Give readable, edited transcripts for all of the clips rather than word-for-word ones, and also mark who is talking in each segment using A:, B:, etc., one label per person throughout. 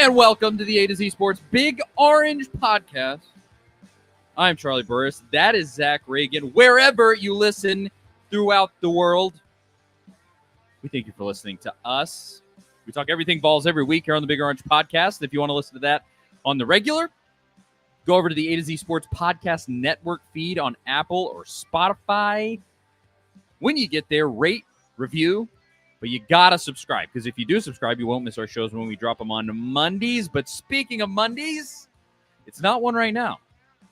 A: And welcome to the A to Z Sports Big Orange Podcast. I'm Charlie Burris. That is Zach Reagan. Wherever you listen throughout the world, we thank you for listening to us. We talk everything Vols every week here on the Big Orange Podcast. If you want to listen to that on the regular, go over to the A to Z Sports Podcast Network feed on Apple or Spotify. When you get there, rate, review, but you got to subscribe, because if you do subscribe, you won't miss our shows when we drop them on Mondays. But speaking of Mondays, it's not one right now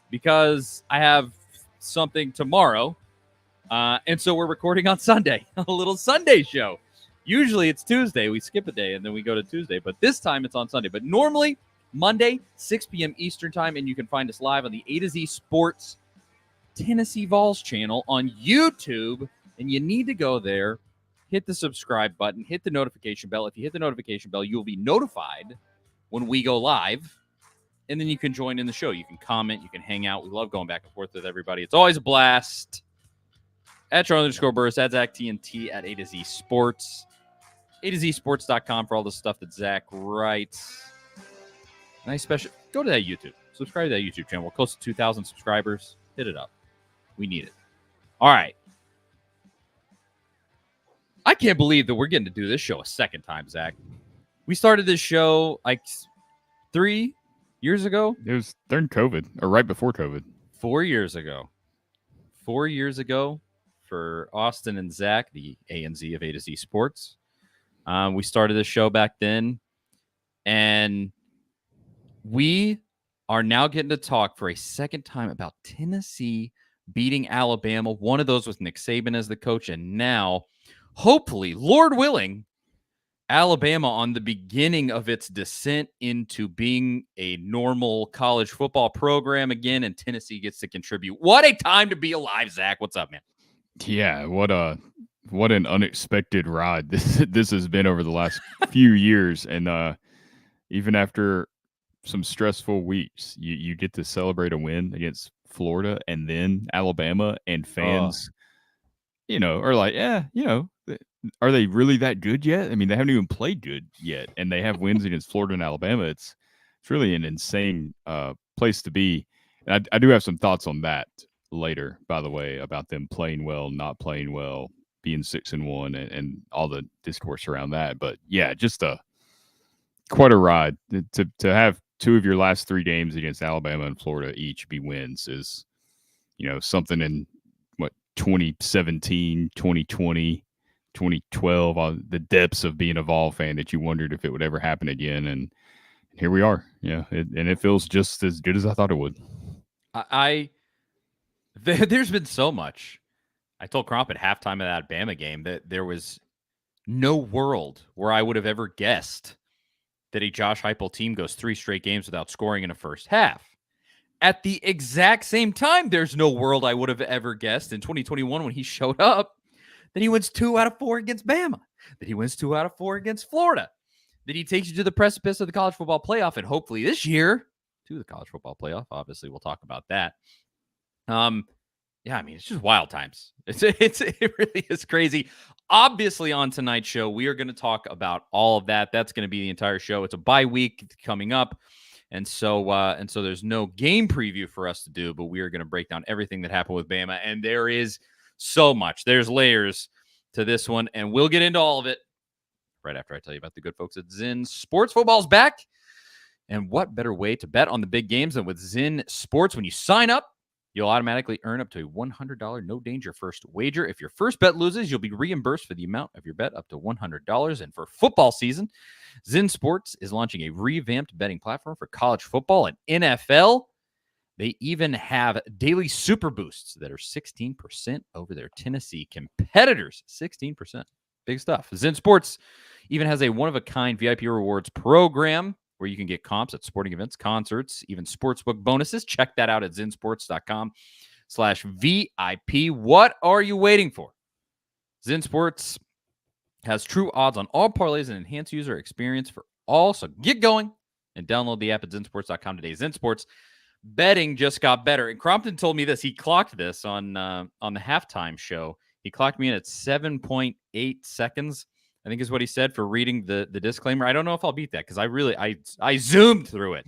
A: because I have something tomorrow, and so we're recording on Sunday, a little Sunday show. Usually it's Tuesday. We skip a day, and then we go to Tuesday, but this time it's on Sunday. But normally, Monday, 6 p.m. Eastern Time, and you can find us live on the A to Z Sports Tennessee Vols channel on YouTube, and you need to go there. Hit the subscribe button, hit the notification bell. If you hit the notification bell, you'll be notified when we go live, and then you can join in the show. You can comment, you can hang out. We love going back and forth with everybody. It's always a blast. At Charlie_Burris, at Zach TNT, at A to Z Sports. A to Z Sports.com for all the stuff that Zach writes. Nice special. Go to that YouTube. Subscribe to that YouTube channel. We're close to 2,000 subscribers. Hit it up. We need it. All right. I can't believe that we're getting to do this show a second time, Zach. We started this show like 3 years ago.
B: It was during COVID, or right before COVID.
A: 4 years ago. 4 years ago for Austin and Zach, the A and Z of A to Z Sports. We started this show back then, and we are now getting to talk for a second time about Tennessee beating Alabama. One of those with Nick Saban as the coach, and now, hopefully, Lord willing, Alabama on the beginning of its descent into being a normal college football program again, and Tennessee gets to contribute. What a time to be alive, Zach. What's up, man?
B: Yeah, what an unexpected ride this has been over the last few years, and even after some stressful weeks, you get to celebrate a win against Florida and then Alabama, and fans, are like, are they really that good yet? I mean, they haven't even played good yet, and they have wins against Florida and Alabama. It's really an insane place to be. And I do have some thoughts on that later, by the way, about them playing well, not playing well, being 6-1, and all the discourse around that. But yeah, just quite a ride to have two of your last three games against Alabama and Florida each be wins is, something in 2017, 2020. 2012, on the depths of being a Vol fan that you wondered if it would ever happen again, and here we are. Yeah, and it feels just as good as I thought it would.
A: There's been so much. I told Crump at halftime of that Bama game that there was no world where I would have ever guessed that a Josh Heupel team goes 3 straight games without scoring in a first half. At the exact same time, there's no world I would have ever guessed in 2021 when he showed up that he wins 2 out of 4 against Bama, that he wins 2 out of 4 against Florida, that he takes you to the precipice of the college football playoff, and hopefully this year to the college football playoff. Obviously, we'll talk about that. Yeah, I mean, it's just wild times. It really is crazy. Obviously, on tonight's show, we are going to talk about all of that. That's going to be the entire show. It's a bye week coming up, and so there's no game preview for us to do, but we are going to break down everything that happened with Bama, and there is so much. There's layers to this one, and we'll get into all of it right after I tell you about the good folks at Zen Sports. Football's back, and what better way to bet on the big games than with Zen Sports? When you sign up, you'll automatically earn up to a $100 no-danger first wager. If your first bet loses, you'll be reimbursed for the amount of your bet up to $100. And for football season, Zen Sports is launching a revamped betting platform for college football and NFL. They even have daily super boosts that are 16% over their Tennessee competitors. 16%. Big stuff. Zen Sports even has a one-of-a-kind VIP rewards program where you can get comps at sporting events, concerts, even sportsbook bonuses. Check that out at zensports.com/VIP. What are you waiting for? Zen Sports has true odds on all parlays and enhanced user experience for all. So get going and download the app at zensports.com today. Zen Sports. Betting just got better. And Crompton told me this. He clocked this on the halftime show. He clocked me in at 7.8 seconds I think is what he said for reading the disclaimer. I don't know if I'll beat that because I zoomed through it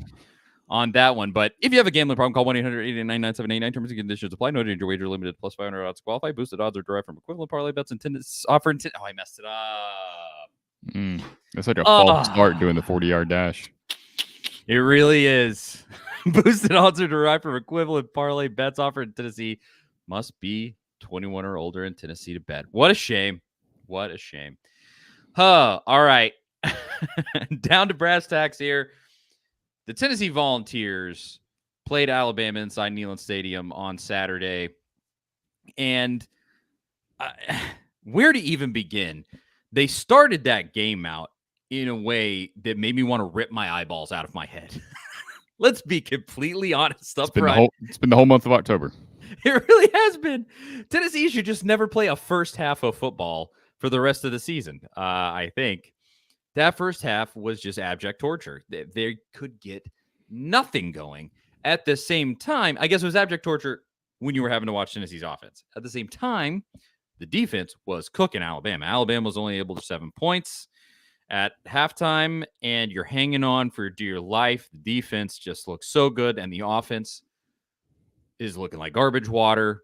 A: on that one. But if you have a gambling problem, call 1-800-889-9789. Terms and conditions apply. No danger. Wager limited plus 500 odds qualify. Boosted odds are derived from equivalent parlay bets intended offer. Oh, I messed it up.
B: That's like a false start doing the 40-yard dash.
A: It really is. Boosted odds are derived from equivalent parlay bets offered in Tennessee. Must be 21 or older in Tennessee to bet. What a shame. What a shame. All right. Down to brass tacks here. The Tennessee Volunteers played Alabama inside Neyland Stadium on Saturday. And where to even begin? They started that game out in a way that made me want to rip my eyeballs out of my head. Let's be completely honest up front.
B: It's been the whole month of October.
A: It really has been. Tennessee should just never play a first half of football for the rest of the season. I think that first half was just abject torture. They could get nothing going. At the same time, I guess it was abject torture when you were having to watch Tennessee's offense. At the same time, the defense was cooking Alabama. Alabama was only able to 7 points at halftime, and you're hanging on for dear life. The defense just looks so good, and the offense is looking like garbage water.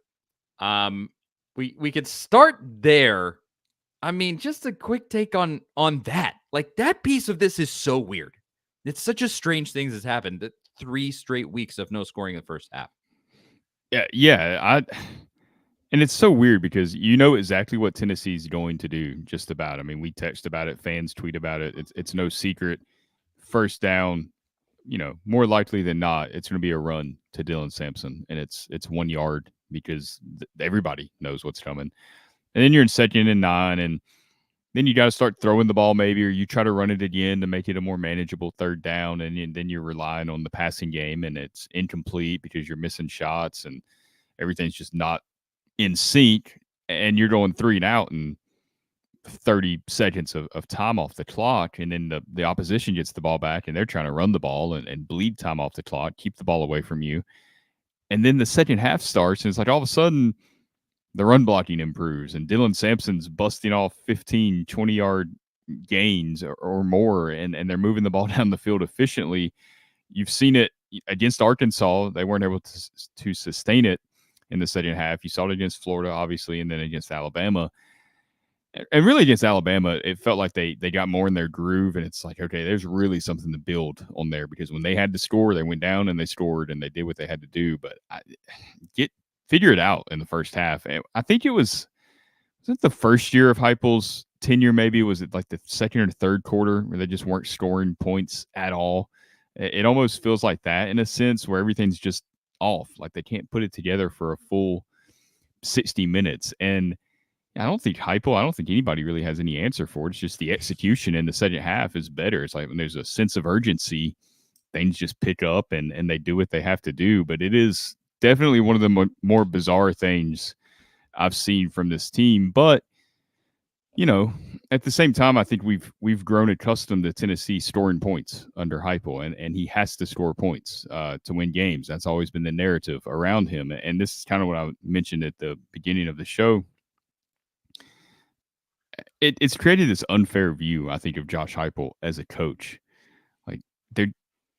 A: We could start there. I mean, just a quick take on that. Like, that piece of this is so weird. It's such a strange thing that's happened. That 3 straight weeks of no scoring in the first half.
B: Yeah. And it's so weird because you know exactly what Tennessee's going to do. Just about. I mean, we text about it. Fans tweet about it. It's no secret. First down. More likely than not, it's going to be a run to Dylan Sampson, and it's 1 yard because everybody knows what's coming. And then you're in 2nd and 9, and then you got to start throwing the ball maybe, or you try to run it again to make it a more manageable 3rd down, and then you're relying on the passing game, and it's incomplete because you're missing shots, and everything's just not in sync, and you're going 3 and out, and 30 seconds of time off the clock, and then the opposition gets the ball back, and they're trying to run the ball and bleed time off the clock, keep the ball away from you. And then the second half starts, and it's like all of a sudden the run blocking improves, and Dylan Sampson's busting off 15, 20-yard gains or more, and they're moving the ball down the field efficiently. You've seen it against Arkansas. They weren't able to sustain it in the second half. You saw it against Florida, obviously, and then against Alabama. And really against Alabama, it felt like they got more in their groove, and it's like, okay, there's really something to build on there, because when they had to score, they went down and they scored and they did what they had to do. But figure it out in the first half. And I think was it the first year of Heupel's tenure? Maybe was it like the second or third quarter where they just weren't scoring points at all? It almost feels like that in a sense, where everything's just off, like they can't put it together for a full 60 minutes. And I don't think anybody really has any answer for it. It's just the execution in the second half is better. It's like when there's a sense of urgency, things just pick up and they do what they have to do. But it is definitely one of the more bizarre things I've seen from this team. But, at the same time, I think we've grown accustomed to Tennessee scoring points under Heupel, and he has to score points to win games. That's always been the narrative around him. And this is kind of what I mentioned at the beginning of the show. It's created this unfair view, I think, of Josh Heupel as a coach. Like,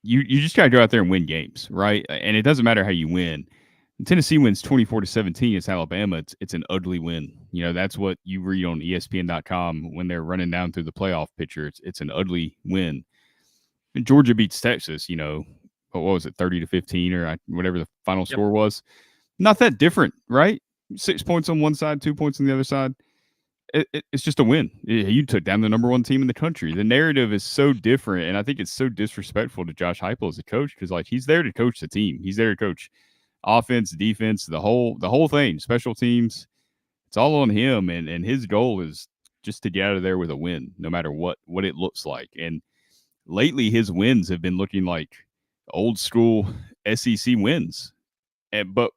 B: you just got to go out there and win games, right? And it doesn't matter how you win. Tennessee wins 24-17 against Alabama. It's an ugly win. That's what you read on ESPN.com when they're running down through the playoff picture. It's an ugly win. And Georgia beats Texas. What was it, 30-15 or whatever the final score was? Not that different, right? 6 points on one side, 2 points on the other side. It's just a win. You took down the number 1 team in the country. The narrative is so different, and I think it's so disrespectful to Josh Heupel as a coach, because he's there to coach the team. He's there to coach offense, defense, the whole thing, special teams. It's all on him, and his goal is just to get out of there with a win, no matter what it looks like. And lately, his wins have been looking like old school SEC wins, but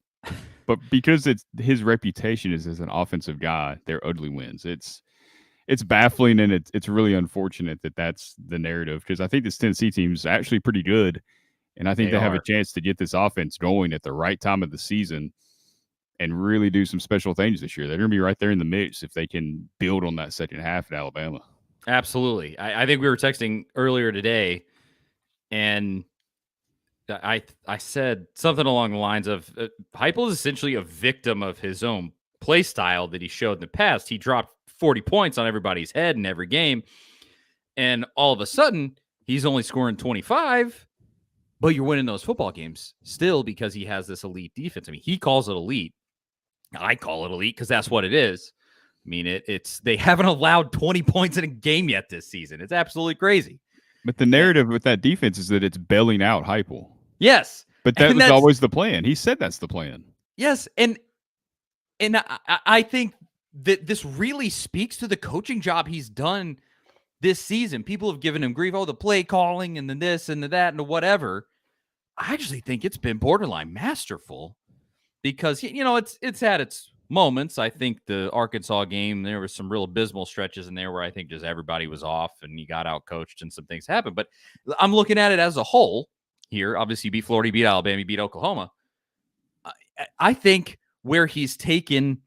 B: because his reputation is as an offensive guy, they're ugly wins. It's baffling, and it's really unfortunate that that's the narrative, because I think this Tennessee team's actually pretty good, and I think they have a chance to get this offense going at the right time of the season and really do some special things this year. They're going to be right there in the mix if they can build on that second half at Alabama.
A: Absolutely. I think we were texting earlier today, and I said something along the lines of Heupel is essentially a victim of his own play style that he showed in the past. He dropped 40 points on everybody's head in every game, and all of a sudden he's only scoring 25, but you're winning those football games still because he has this elite defense. I mean, he calls it elite. I call it elite because that's what it is. I mean, it's they haven't allowed 20 points in a game yet this season. It's absolutely crazy.
B: But the narrative with that defense is that it's bailing out Heupel.
A: Yes.
B: But that was always the plan. He said that's the plan.
A: Yes. And I think that this really speaks to the coaching job he's done this season. People have given him grief. Oh, the play calling and the this and the that and the whatever. I actually think it's been borderline masterful because, it's had its moments. I think the Arkansas game, there was some real abysmal stretches in there where I think just everybody was off and you got out coached and some things happened. But I'm looking at it as a whole here. Obviously, you beat Florida, you beat Alabama, you beat Oklahoma. I think where he's taken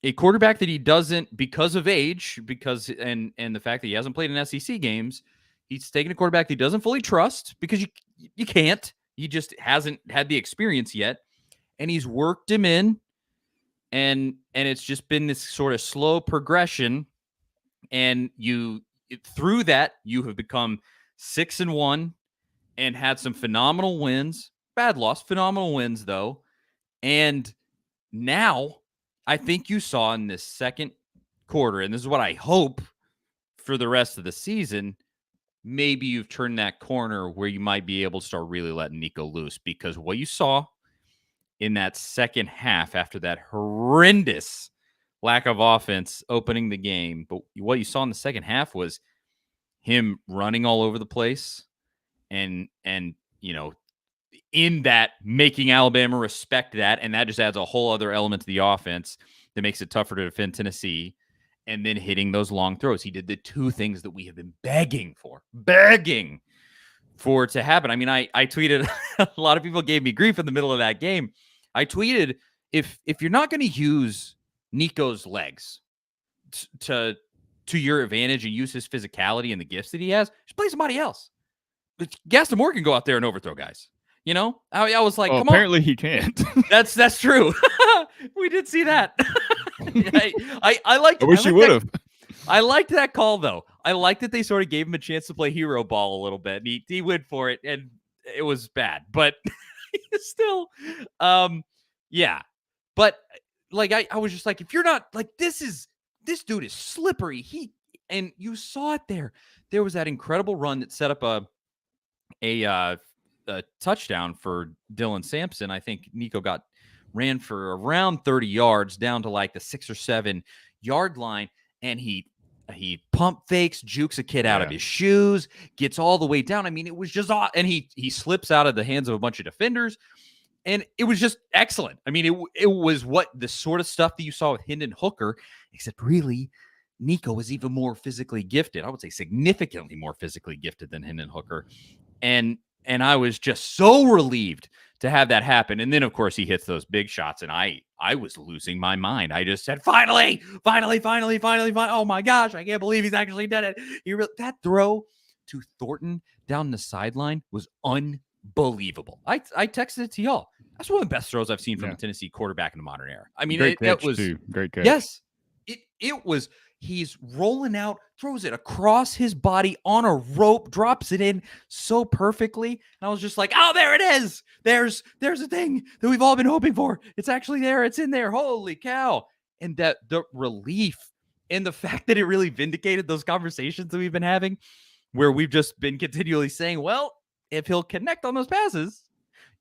A: a quarterback that he doesn't, because of age, and the fact that he hasn't played in SEC games, he's taken a quarterback that he doesn't fully trust because you can't. He just hasn't had the experience yet, and he's worked him in, and it's just been this sort of slow progression. And through that, you have become 6-1 and had some phenomenal wins. Bad loss, phenomenal wins though, and now I think you saw in this second quarter, and this is what I hope for the rest of the season, maybe you've turned that corner where you might be able to start really letting Nico loose, because what you saw in that second half after that horrendous lack of offense opening the game, but what you saw in the second half was him running all over the place and in that making Alabama respect that, and that just adds a whole other element to the offense that makes it tougher to defend Tennessee, and then hitting those long throws. He did the two things that we have been begging for it to happen. I mean, I tweeted, a lot of people gave me grief in the middle of that game. I tweeted, if you're not going to use Nico's legs to your advantage and use his physicality and the gifts that he has, just play somebody else. Gaston Moore can go out there and overthrow guys. I was like, come
B: apparently
A: on.
B: He can't.
A: That's true. We did see that. I liked.
B: I wish you would have.
A: I liked that call though. I liked that they sort of gave him a chance to play hero ball a little bit. He went for it, and it was bad, but still, yeah. But like I was just like, if you're not like, this dude is slippery. And you saw it there. There was that incredible run that set up a touchdown for Dylan Sampson. I think Nico ran for around 30 yards down to like the 6 or 7 yard line, and he pump fakes, jukes a kid out of his shoes, gets all the way down. I mean, it was just and he slips out of the hands of a bunch of defenders, and it was just excellent. I mean, it was what the sort of stuff that you saw with Hendon Hooker, except really Nico was even more physically gifted. I would say significantly more physically gifted than Hendon Hooker. And I was just so relieved to have that happen. And then, of course, he hits those big shots, and I was losing my mind. I just said, finally. Oh, my gosh, I can't believe he's actually done it. That throw to Thornton down the sideline was unbelievable. I texted it to y'all. That's one of the best throws I've seen from a Tennessee quarterback in the modern era. I mean,
B: that was great catch.
A: Yes, it was. He's rolling out, throws it across his body on a rope, drops it in so perfectly. And I was just like, oh, there it is. There's a thing that we've all been hoping for. It's actually there. It's in there. Holy cow. And that the relief and the fact that it really vindicated those conversations that we've been having, where we've just been continually saying, well, if he'll connect on those passes,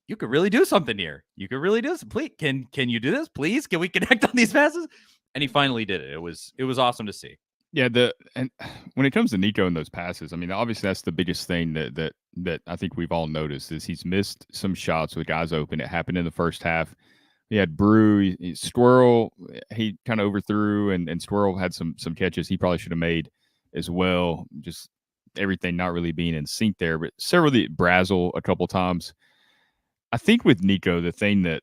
A: you could really do something here. You could really do this. Please, can you do this? Please, can we connect on these passes? And he finally did it. It was awesome to see.
B: Yeah, and when it comes to Nico and those passes, I mean, obviously that's the biggest thing that I think we've all noticed is he's missed some shots with guys open. It happened in the first half. He had Brew, Squirrel. He kind of overthrew, and Squirrel had some catches he probably should have made as well. Just everything not really being in sync there. But several Brazel a couple times. I think with Nico, the thing that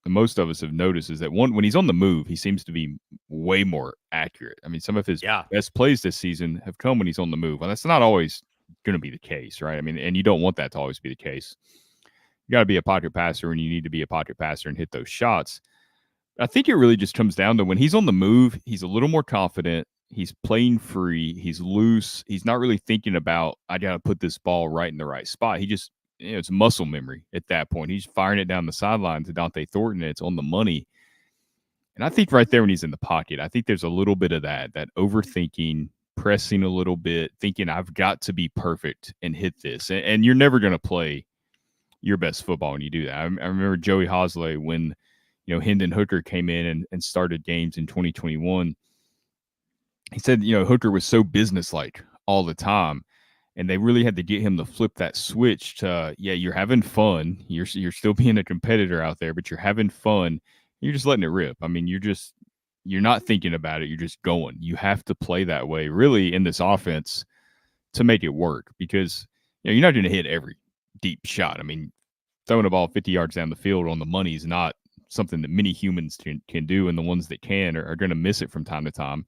B: most of us have noticed is that when he's on the move, he seems to be way more accurate. I mean, some of his best plays this season have come when he's on the move. Well, that's not always going to be the case, right? I mean, and you don't want that to always be the case. You got to be a pocket passer, and you need to be a pocket passer and hit those shots. I think it really just comes down to when he's on the move, he's a little more confident. He's playing free. He's loose. He's not really thinking about, I got to put this ball right in the right spot. He just, it's muscle memory at that point. He's firing it down the sideline to Dante Thornton, and it's on the money. And I think right there when he's in the pocket, I think there's a little bit of that overthinking, pressing a little bit, thinking I've got to be perfect and hit this. And you're never going to play your best football when you do that. I remember Joey Hosley when, Hendon Hooker came in and started games in 2021. He said, Hooker was so businesslike all the time, and they really had to get him to flip that switch to, you're having fun. You're still being a competitor out there, but you're having fun. You're just letting it rip. I mean, you're not thinking about it. You're just going. You have to play that way, really, in this offense to make it work, because you're not going to hit every deep shot. I mean, throwing a ball 50 yards down the field on the money is not something that many humans can do, and the ones that can are going to miss it from time to time.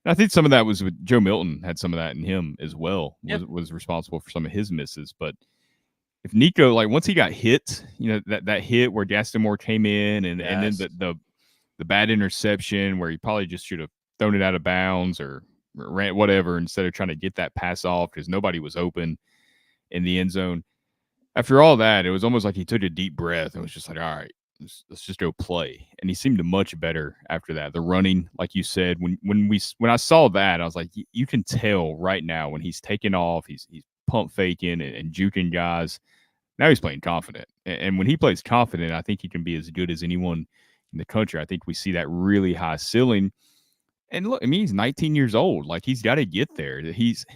B: And I think some of that was with Joe Milton, had some of that in him as well, was responsible for some of his misses. But if Nico, like once he got hit, that hit where Gaston Moore came in and then the bad interception where he probably just should have thrown it out of bounds or ran whatever instead of trying to get that pass off because nobody was open in the end zone. After all that, it was almost like he took a deep breath and was just like, all right, let's just go play. And he seemed much better after that. The running, like you said, when I saw that, I was like, you can tell right now when he's taking off, he's pump faking and juking guys. Now he's playing confident. And when he plays confident, I think he can be as good as anyone in the country. I think we see that really high ceiling. And look, I mean, he's 19 years old. Like, he's got to get there. He's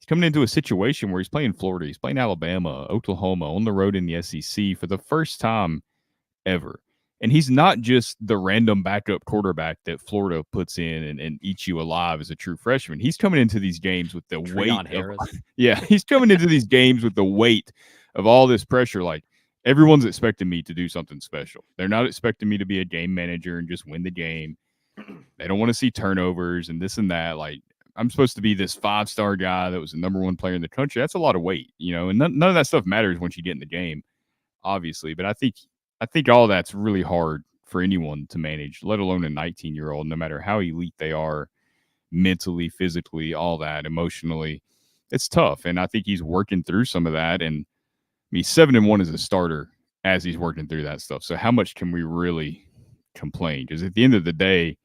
B: coming into a situation where he's playing Florida, he's playing Alabama, Oklahoma, on the road in the SEC for the first time ever. And he's not just the random backup quarterback that Florida puts in and eats you alive as a true freshman. He's coming into these games with the weight. He's coming into these games with the weight of all this pressure. Like, everyone's expecting me to do something special. They're not expecting me to be a game manager and just win the game. They don't want to see turnovers and this and that. Like, I'm supposed to be this 5-star guy that was the number one player in the country. That's a lot of weight, and none of that stuff matters once you get in the game, obviously. But I think all that's really hard for anyone to manage, let alone a 19-year-old, no matter how elite they are mentally, physically, all that, emotionally. It's tough. And I think he's working through some of that. And I mean, 7-1 as a starter as he's working through that stuff. So how much can we really complain? Because at the end of the day,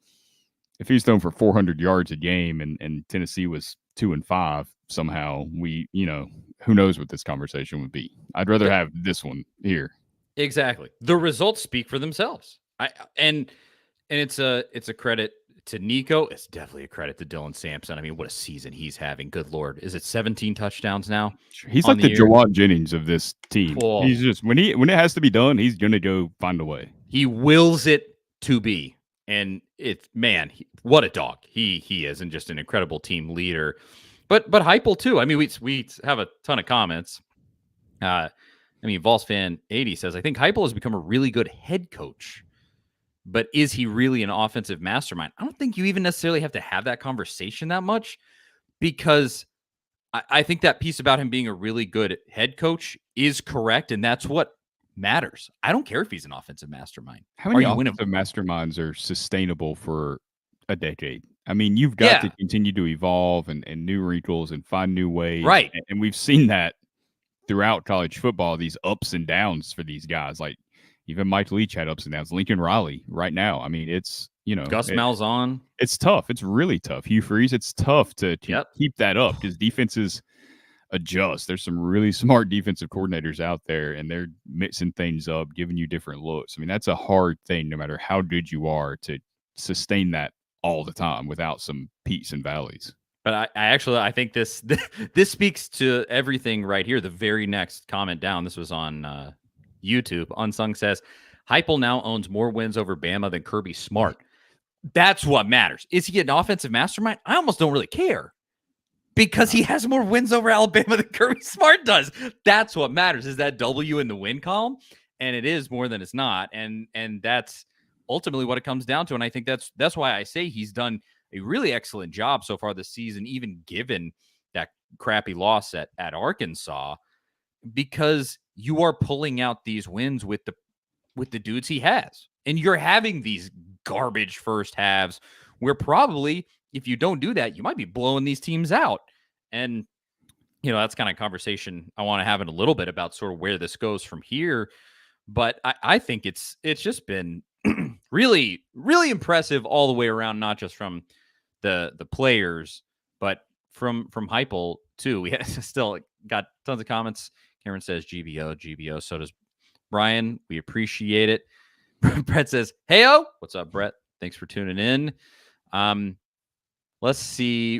B: if he's thrown for 400 yards a game and Tennessee was 2-5 somehow, who knows what this conversation would be. I'd rather have this one here.
A: Exactly. The results speak for themselves. And it's a credit to Nico. It's definitely a credit to Dylan Sampson. I mean, what a season he's having. Good Lord. Is it 17 touchdowns now?
B: He's like the Jawad Jennings of this team. Oh. He's just, when it has to be done, he's going to go find a way.
A: He wills it to be. And what a dog he is, and just an incredible team leader. But Heupel too. I mean, we have a ton of comments. Vols fan 80 says, I think Heupel has become a really good head coach, but is he really an offensive mastermind? I don't think you even necessarily have to have that conversation that much, because I think that piece about him being a really good head coach is correct, and that's what matters. I don't care if he's an offensive mastermind.
B: How many offensive masterminds are sustainable for a decade? I mean, you've got to continue to evolve and new wrinkles and find new ways.
A: Right.
B: And we've seen that throughout college football, these ups and downs for these guys. Like, even Mike Leach had ups and downs. Lincoln Riley right now. I mean, it's,
A: Gus Malzahn.
B: It's tough. It's really tough. Hugh Freeze, it's tough to keep that up because defenses adjust. There's some really smart defensive coordinators out there, and they're mixing things up, giving you different looks. I mean, that's a hard thing, no matter how good you are, to sustain that all the time without some peaks and valleys.
A: But I think this speaks to everything right here. The very next comment down, this was on YouTube. Unsung says, Heupel now owns more wins over Bama than Kirby Smart. That's what matters. Is he an offensive mastermind? I almost don't really care, because he has more wins over Alabama than Kirby Smart does. That's what matters, is that W in the win column. and it is more than it's not, and that's ultimately what it comes down to. And I think that's why I say he's done a really excellent job so far this season, even given that crappy loss at Arkansas, because you are pulling out these wins with the dudes he has. And you're having these garbage first halves where probably if you don't do that, you might be blowing these teams out. And that's kind of conversation I want to have in a little bit about sort of where this goes from here. But I think it's just been really, really impressive all the way around, not just from the players, but from Heupel too. We still got tons of comments. Cameron says GBO. So does Brian. We appreciate it. Brett says, "Heyo, what's up, Brett? Thanks for tuning in." Let's see.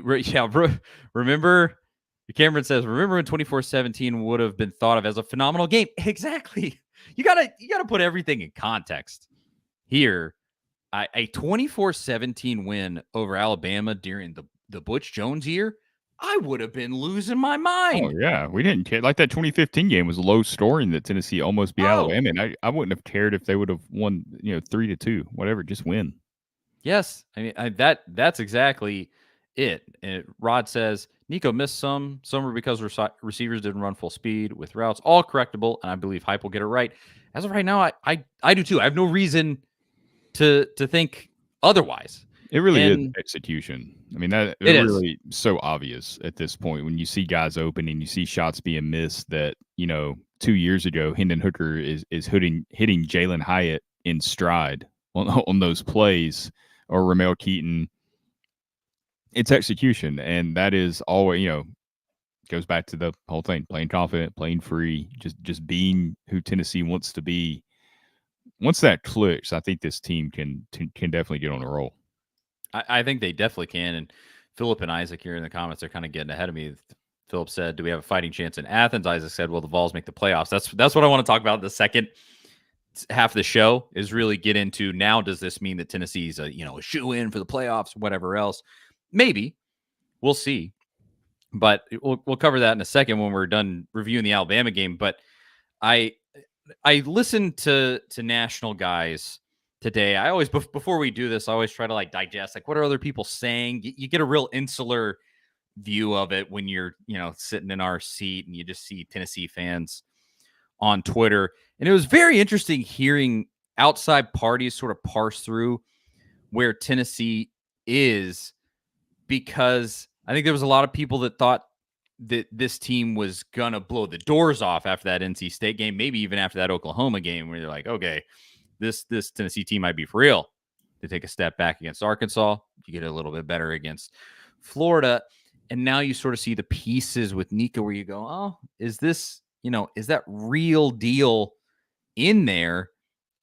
A: Remember. Cameron says, "Remember when 24-17 would have been thought of as a phenomenal game?" Exactly. You gotta put everything in context here. A 24-17 win over Alabama during the Butch Jones year, I would have been losing my mind.
B: Oh, yeah. We didn't care. Like that 2015 game was low scoring that Tennessee almost beat Alabama. And I wouldn't have cared if they would have won, 3-2, whatever, just win.
A: Yes. I mean, that's exactly it. And Rod says, Nico missed some were because receivers didn't run full speed with routes, all correctable. And I believe Hype will get it right. As of right now, I do too. I have no reason to think otherwise.
B: It really is execution. I mean, that
A: it
B: really is so obvious at this point when you see guys open and you see shots being missed that, 2 years ago, Hendon Hooker is hitting Jalen Hyatt in stride on those plays, or Ramel Keaton. It's execution. And that is always, goes back to the whole thing, playing confident, playing free, just being who Tennessee wants to be. Once that clicks, I think this team can definitely get on a roll.
A: I think they definitely can. And Philip and Isaac here in the comments are kind of getting ahead of me. Philip said, "Do we have a fighting chance in Athens?" Isaac said, "Will the Vols make the playoffs?" That's what I want to talk about. The second half of the show is really get into, now does this mean that Tennessee's a shoe-in for the playoffs, whatever else? Maybe. We'll see. But we'll cover that in a second when we're done reviewing the Alabama game. But I listened to national guys today. I always, before we do this, I always try to digest, what are other people saying? You get a real insular view of it when you're, sitting in our seat and you just see Tennessee fans on Twitter. And it was very interesting hearing outside parties sort of parse through where Tennessee is, because I think there was a lot of people that thought that this team was going to blow the doors off after that NC State game, maybe even after that Oklahoma game, where they're like, okay, this Tennessee team might be for real. They take a step back against Arkansas. You get a little bit better against Florida. And now you sort of see the pieces with Nico where you go, oh, is this, is that real deal in there?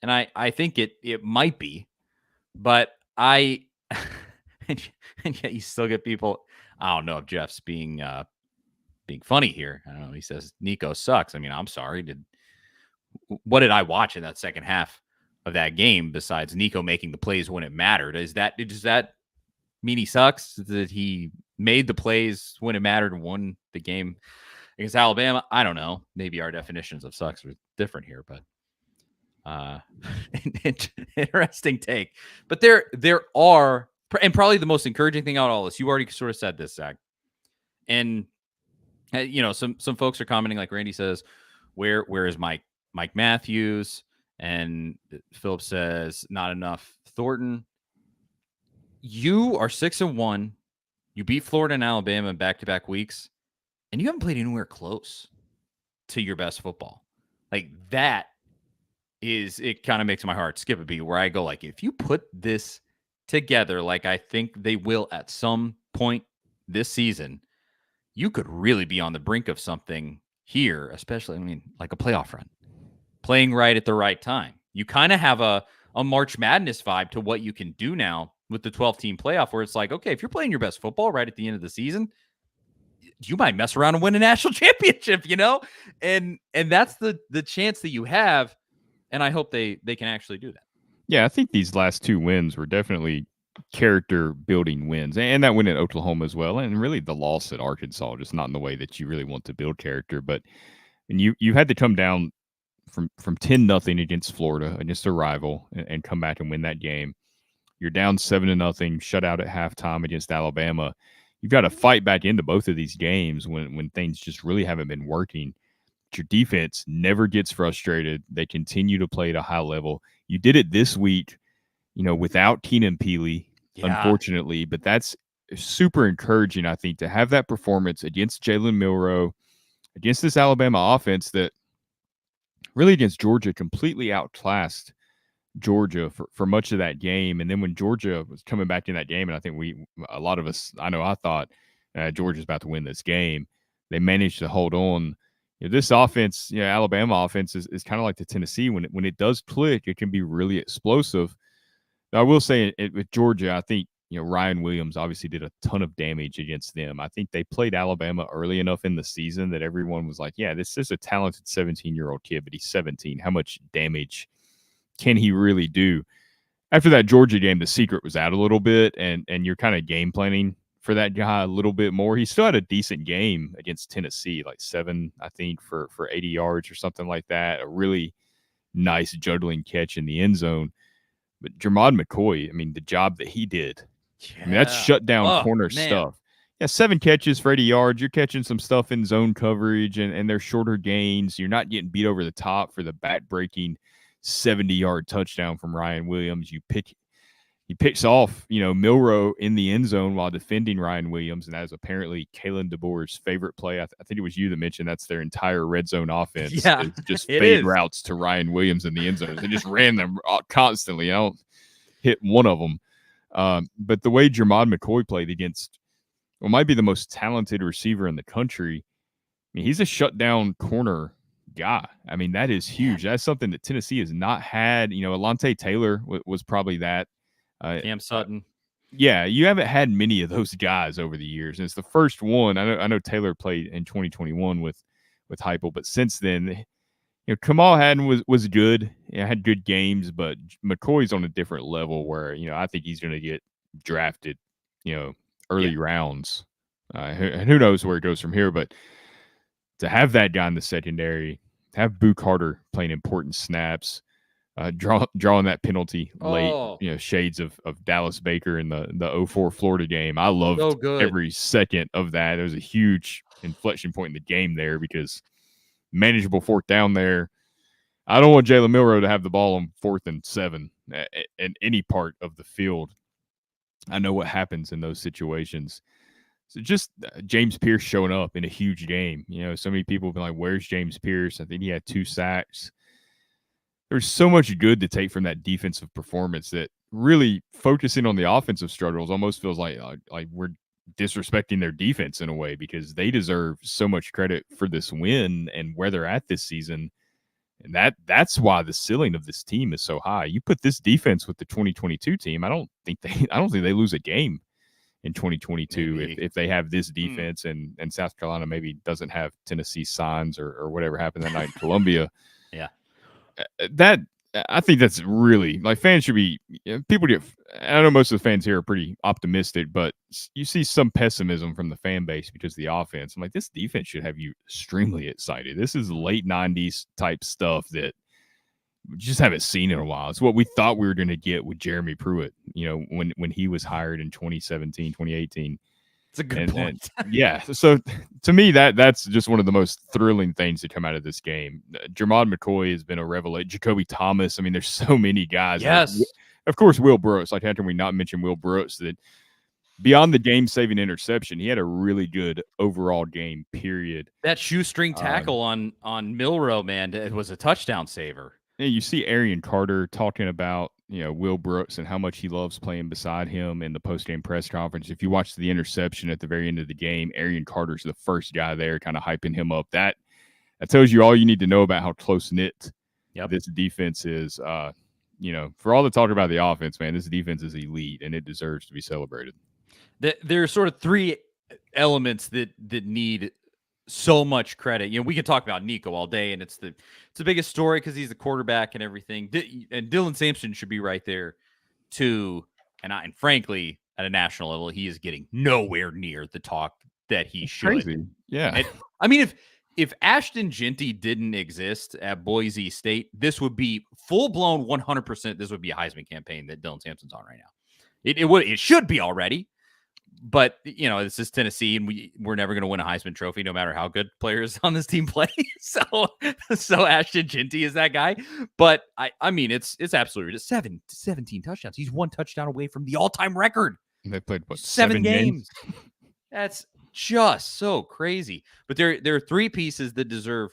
A: And I think it might be, but and yet you still get people. I don't know if Jeff's being funny here. I don't know. He says Nico sucks. I mean, I'm sorry. What did I watch in that second half of that game besides Nico making the plays when it mattered? Does that mean he sucks? That he made the plays when it mattered and won the game against Alabama? I don't know. Maybe our definitions of sucks are different here, but interesting take. But there are, and probably the most encouraging thing out of all this, you already sort of said this, Zach, and some folks are commenting, like Randy says, where is Mike Matthews? And Philip says, not enough Thornton. You are 6-1. You beat Florida and Alabama in back-to-back weeks, and you haven't played anywhere close to your best football. That is, it kind of makes my heart skip a beat, where I go, if you put this together, I think they will at some point this season, you could really be on the brink of something here, especially, like a playoff run, playing right at the right time. You kind of have a March Madness vibe to what you can do now with the 12-team playoff, where it's okay, if you're playing your best football right at the end of the season, you might mess around and win a national championship, and that's the chance that you have. And I hope they can actually do that.
B: Yeah, I think these last two wins were definitely character building wins, and that win at Oklahoma as well, and really the loss at Arkansas, just not in the way that you really want to build character. But and you had to come down from 10-0 against Florida, against a rival, and come back and win that game. You're down 7-0, shut out at halftime against Alabama. You've got to fight back into both of these games when things just really haven't been working. Your defense never gets frustrated. They continue to play at a high level. You did it this week, without Keenan Peely, unfortunately, but that's super encouraging, I think, to have that performance against Jalen Milroe, against this Alabama offense that really against Georgia completely outclassed Georgia for much of that game. And then when Georgia was coming back in that game, and I think a lot of us, I thought Georgia's about to win this game. They managed to hold on. This offense, Alabama offense is kind of like the Tennessee. When it does click, it can be really explosive. Now, I will say with Georgia, I think Ryan Williams obviously did a ton of damage against them. I think they played Alabama early enough in the season that everyone was like, yeah, this is a talented 17-year-old kid, but he's 17. How much damage can he really do? After that Georgia game, the secret was out a little bit, and you're kind of game planning for that guy a little bit more. He still had a decent game against Tennessee, like 7, I think, for 80 yards or something like that. A really nice juggling catch in the end zone. But Jermod McCoy, I mean, the job that he did, I mean, that's shutdown corner stuff. Yeah, 7 catches for 80 yards. You're catching some stuff in zone coverage, and they're shorter gains. You're not getting beat over the top for the back-breaking 70-yard touchdown from Ryan Williams. He picks off, Milroe in the end zone while defending Ryan Williams, and that is apparently Kalen DeBoer's favorite play. I think it was you that mentioned that's their entire red zone offense.
A: Yeah,
B: it's just fade routes to Ryan Williams in the end zone. They just ran them constantly. I don't hit one of them. But the way Jermod McCoy played against what might be the most talented receiver in the country, I mean, he's a shutdown corner guy. I mean, that is huge. That's something that Tennessee has not had. Alontae Taylor was probably that.
A: Cam Sutton.
B: Yeah, you haven't had many of those guys over the years, and it's the first one. I know Taylor played in 2021 with Heupel, but since then, Kamal Hadden was good. Had good games, but McCoy's on a different level where I think he's going to get drafted, early rounds. Who knows where it goes from here? But to have that guy in the secondary, to have Boo Carter playing important snaps. Drawing that penalty late, shades of Dallas Baker in the 04 Florida game. I loved every second of that. There was a huge inflection point in the game there because manageable 4th down there. I don't want Jalen Milroe to have the ball on 4th and 7 in any part of the field. I know what happens in those situations. So just James Pierce showing up in a huge game. So many people have been like, where's James Pierce? I think he had 2 sacks. There's so much good to take from that defensive performance that really focusing on the offensive struggles almost feels like we're disrespecting their defense in a way because they deserve so much credit for this win and where they're at this season. And that's why the ceiling of this team is so high. You put this defense with the 2022 team, I don't think they lose a game in 2022 if they have this defense and South Carolina maybe doesn't have Tennessee signs or whatever happened that night in Columbia.
A: Yeah.
B: That I think that's really fans should be people get. I know most of the fans here are pretty optimistic, but you see some pessimism from the fan base because of the offense. I'm like, this defense should have you extremely excited. This is late 90s type stuff that we just haven't seen in a while. It's what we thought we were going to get with Jeremy Pruitt, when he was hired in 2017, 2018.
A: It's a good point.
B: Yeah. So to me, that's just one of the most thrilling things to come out of this game. Jermod McCoy has been a revelation. Jacoby Thomas. I mean, there's so many guys.
A: Yes.
B: Of course, Will Brooks. How can we not mention Will Brooks? That beyond the game-saving interception, he had a really good overall game, period.
A: That shoestring tackle on Milroe, man, it was a touchdown saver.
B: You see Arian Carter talking about Will Brooks and how much he loves playing beside him in the post-game press conference. If you watch the interception at the very end of the game, Arian Carter's the first guy there kind of hyping him up. That tells you all you need to know about how close-knit this defense is. For all the talk about the offense, man, this defense is elite, and it deserves to be celebrated.
A: There are sort of 3 elements that need so much credit. We can talk about Nico all day, and it's the biggest story because he's the quarterback and everything. And Dylan Sampson should be right there too. And frankly, at a national level, he is getting nowhere near the talk that he should.
B: Crazy. Yeah.
A: And, I mean, if Ashton Ginty didn't exist at Boise State, this would be full blown 100%. This would be a Heisman campaign that Dylan Sampson's on right now. It should be already, but this is Tennessee, and we're never going to win a Heisman Trophy, no matter how good players on this team play. so Ashton Ginty is that guy. But I mean, it's absolutely just 17 touchdowns. He's one touchdown away from the all-time record.
B: They played what,
A: 7 games? That's just so crazy. But there are three pieces that deserve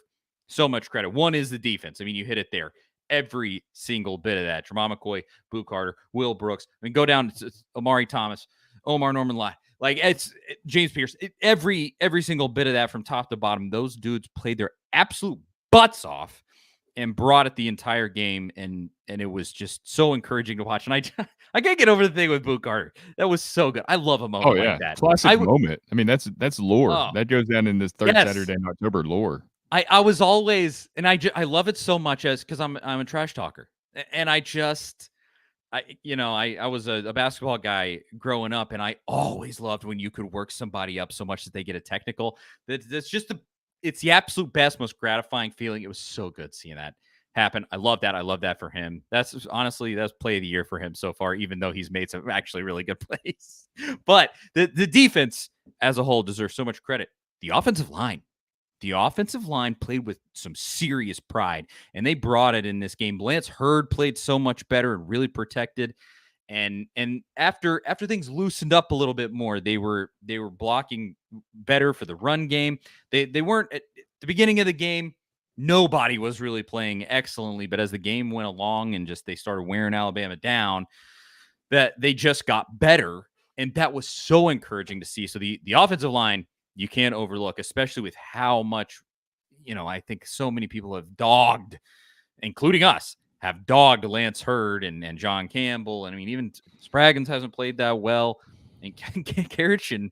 A: so much credit. One is the defense. I mean, you hit it there. Every single bit of that. Tremont McCoy, Boo Carter, Will Brooks. I mean, go down to Amari Thomas, Omar Norman Lott. Like James Pierce. Every single bit of that from top to bottom. Those dudes played their absolute butts off and brought it the entire game, and it was just so encouraging to watch. And I can't get over the thing with Boo Carter. That was so good. I love a moment like that.
B: Classic moment. I mean, that's lore. That goes down in this third Saturday in October lore.
A: I was always, and I love it so much because I'm a trash talker, and I was a basketball guy growing up, and I always loved when you could work somebody up so much that they get a technical. That's just it's the absolute best, most gratifying feeling. It was so good seeing that happen. I love that. I love that for him. That's play of the year for him so far, even though he's made some actually really good plays. But the defense as a whole deserves so much credit. The offensive line played with some serious pride, and they brought it in this game. Lance Hurd played so much better and really protected. And after things loosened up a little bit more, they were blocking better for the run game. They weren't at the beginning of the game. Nobody was really playing excellently, but as the game went along and just they started wearing Alabama down, that they just got better, and that was so encouraging to see. So the offensive line you can't overlook, especially with how much I think so many people have dogged, including us. Have dogged Lance Hurd and John Campbell. And I mean, even Spraggins hasn't played that well. And Karich and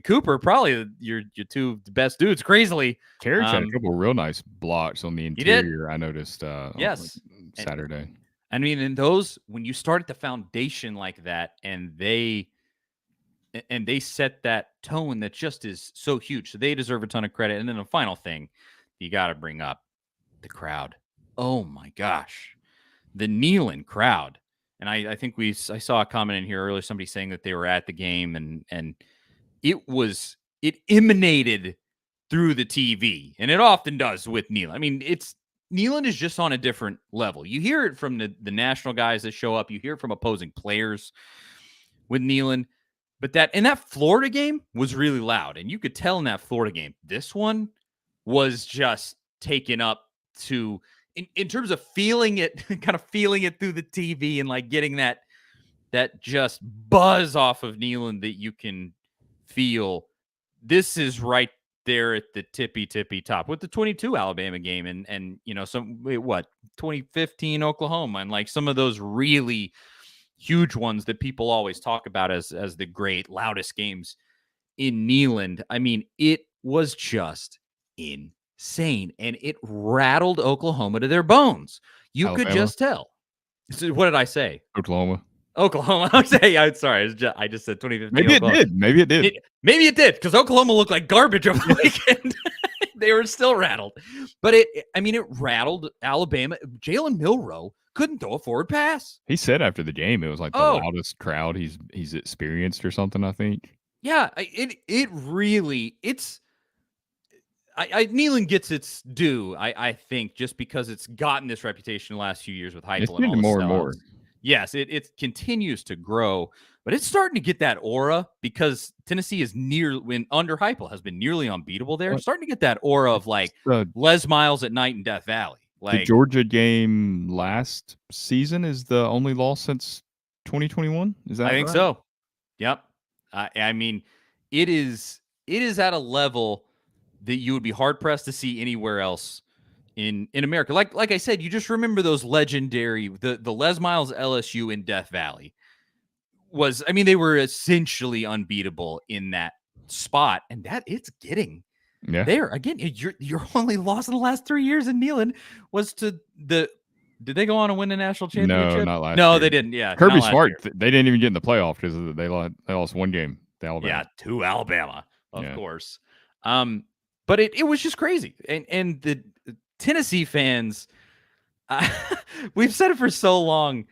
A: Cooper, probably your two best dudes, crazily.
B: Karich had a couple real nice blocks on the interior, I noticed
A: yes.
B: Saturday.
A: I mean, in those, when you start at the foundation like that and they set that tone that just is so huge. So they deserve a ton of credit. And then the final thing you got to bring up, the crowd. Oh my gosh, the Neyland crowd. And I think I saw a comment in here earlier, somebody saying that they were at the game and it emanated through the TV, and it often does with Neyland. I mean, Neyland is just on a different level. You hear it from the national guys that show up. You hear it from opposing players with Neyland. But that Florida game was really loud, and you could tell in that Florida game. This one was just taken up to in terms of feeling it, kind of feeling it through the TV and like getting that just buzz off of Neyland that you can feel. This is right there at the tippy top with the 22 Alabama game and 2015 Oklahoma and like some of those really huge ones that people always talk about as the great loudest games in Neyland. I mean, it was just insane, and it rattled Oklahoma to their bones. You
B: Alabama.
A: Could just tell. So what did I say?
B: Oklahoma.
A: I'm saying, I'm sorry. I just said 2015.
B: Maybe
A: Oklahoma.
B: It did.
A: Maybe it did because Oklahoma looked like garbage over the weekend. They were still rattled, but it rattled Alabama. Jalen Milroe couldn't throw a forward pass.
B: He said after the game it was like the loudest crowd he's experienced or something, I think.
A: Yeah, it really Neyland gets its due, I think, just because it's gotten this reputation the last few years with Heupel.
B: It's getting more and more.
A: Yes, it continues to grow, but it's starting to get that aura because Tennessee is under Heupel has been nearly unbeatable there. It's starting to get that aura of like Les Miles at night in Death Valley. Like,
B: the Georgia game last season is the only loss since 2021. Is that?
A: I think so. Yep. I mean, it is at a level that you would be hard pressed to see anywhere else in America. Like I said, you just remember those legendary the Les Miles LSU in Death Valley they were essentially unbeatable in that spot, and that it's getting.
B: Yeah.
A: There again, your only loss in the last 3 years in Neyland was to the. Did they go on and win the national championship?
B: No, not last.
A: No,
B: year.
A: They didn't. Yeah,
B: Kirby Smart. They didn't even get in the playoff because they lost one game to Alabama.
A: Yeah, to Alabama, of course. But it was just crazy. And the Tennessee fans, we've said it for so long.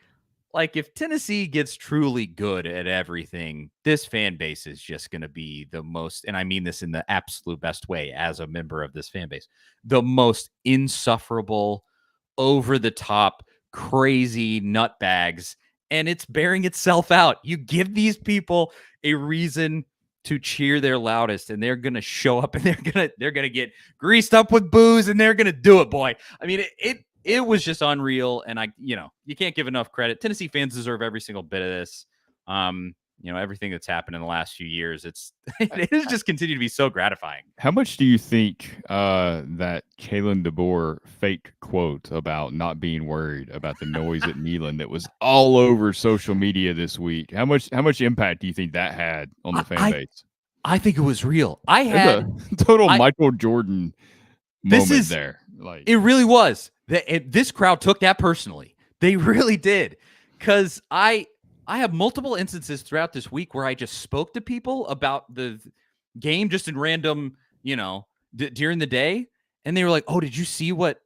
A: Like, if Tennessee gets truly good at everything, this fan base is just going to be the most, and I mean this in the absolute best way as a member of this fan base, the most insufferable, over the top, crazy nutbags. And it's bearing itself out. You give these people a reason to cheer their loudest, and they're going to show up, and they're going to get greased up with booze, and they're going to do it, boy. I mean, it was just unreal. And you can't give enough credit. Tennessee fans deserve every single bit of this. Everything that's happened in the last few years, it has just continued to be so gratifying.
B: How much do you think that Kalen DeBoer fake quote about not being worried about the noise at Neyland that was all over social media this week? How much impact do you think that had on the fan base?
A: I think it was real.
B: There's a total Michael Jordan moment there. Like,
A: it really was. This crowd took that personally. They really did. Because I have multiple instances throughout this week where I just spoke to people about the game just in random, during the day. And they were like, oh, did you see what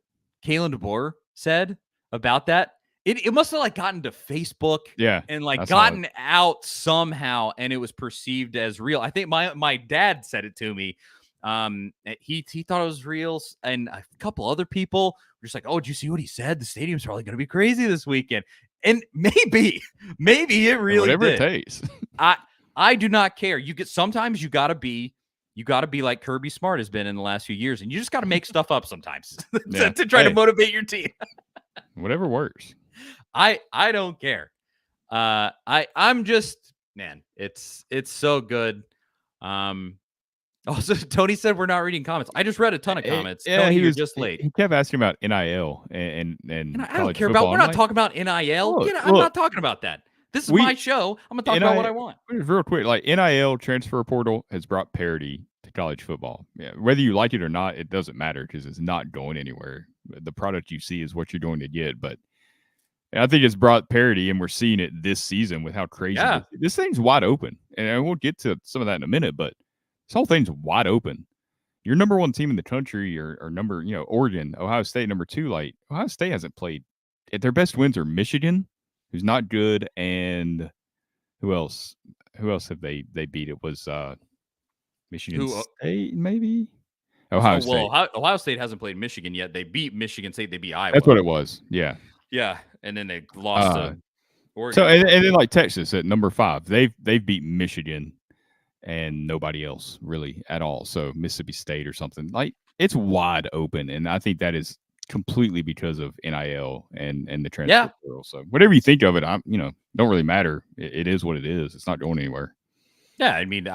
A: Kalen DeBoer said about that? It must have gotten to Facebook, and gotten out somehow, and it was perceived as real. I think my dad said it to me. He thought it was real, and a couple other people were just like, "Oh, did you see what he said? The stadium's probably going to be crazy this weekend." And maybe it really
B: whatever
A: did.
B: It takes.
A: I do not care. Sometimes you gotta be like Kirby Smart has been in the last few years, and you just gotta make stuff up sometimes to try to motivate your team.
B: Whatever works.
A: I don't care. I'm just, man, it's so good. Also, Tony said we're not reading comments. I just read a ton of comments. Tony, you're just late.
B: He kept asking about NIL and
A: I don't care about. We're not talking about NIL. I'm not talking about that. This is my show. I'm gonna talk about what I want.
B: Real quick, NIL transfer portal has brought parity to college football. Yeah, whether you like it or not, it doesn't matter because it's not going anywhere. The product you see is what you're going to get. But I think it's brought parity, and we're seeing it this season with how crazy this thing's wide open. And we'll get to some of that in a minute, but this whole thing's wide open. Your number one team in the country, or number, Oregon, Ohio State, number two. Ohio State hasn't played. Their best wins are Michigan, who's not good, and who else? Who else have they beat? It was Michigan State, maybe. Ohio State.
A: Well, Ohio State hasn't played Michigan yet. They beat Michigan State. They beat Iowa.
B: That's what it was. Yeah.
A: Yeah, and then they lost to Oregon.
B: So and then Texas at number 5, they've beat Michigan and nobody else really at all. So Mississippi State or something. It's wide open, and I think that is completely because of NIL and the transfer portal. So whatever you think of it, don't really matter. It is what it is. It's not going anywhere.
A: Yeah, I mean,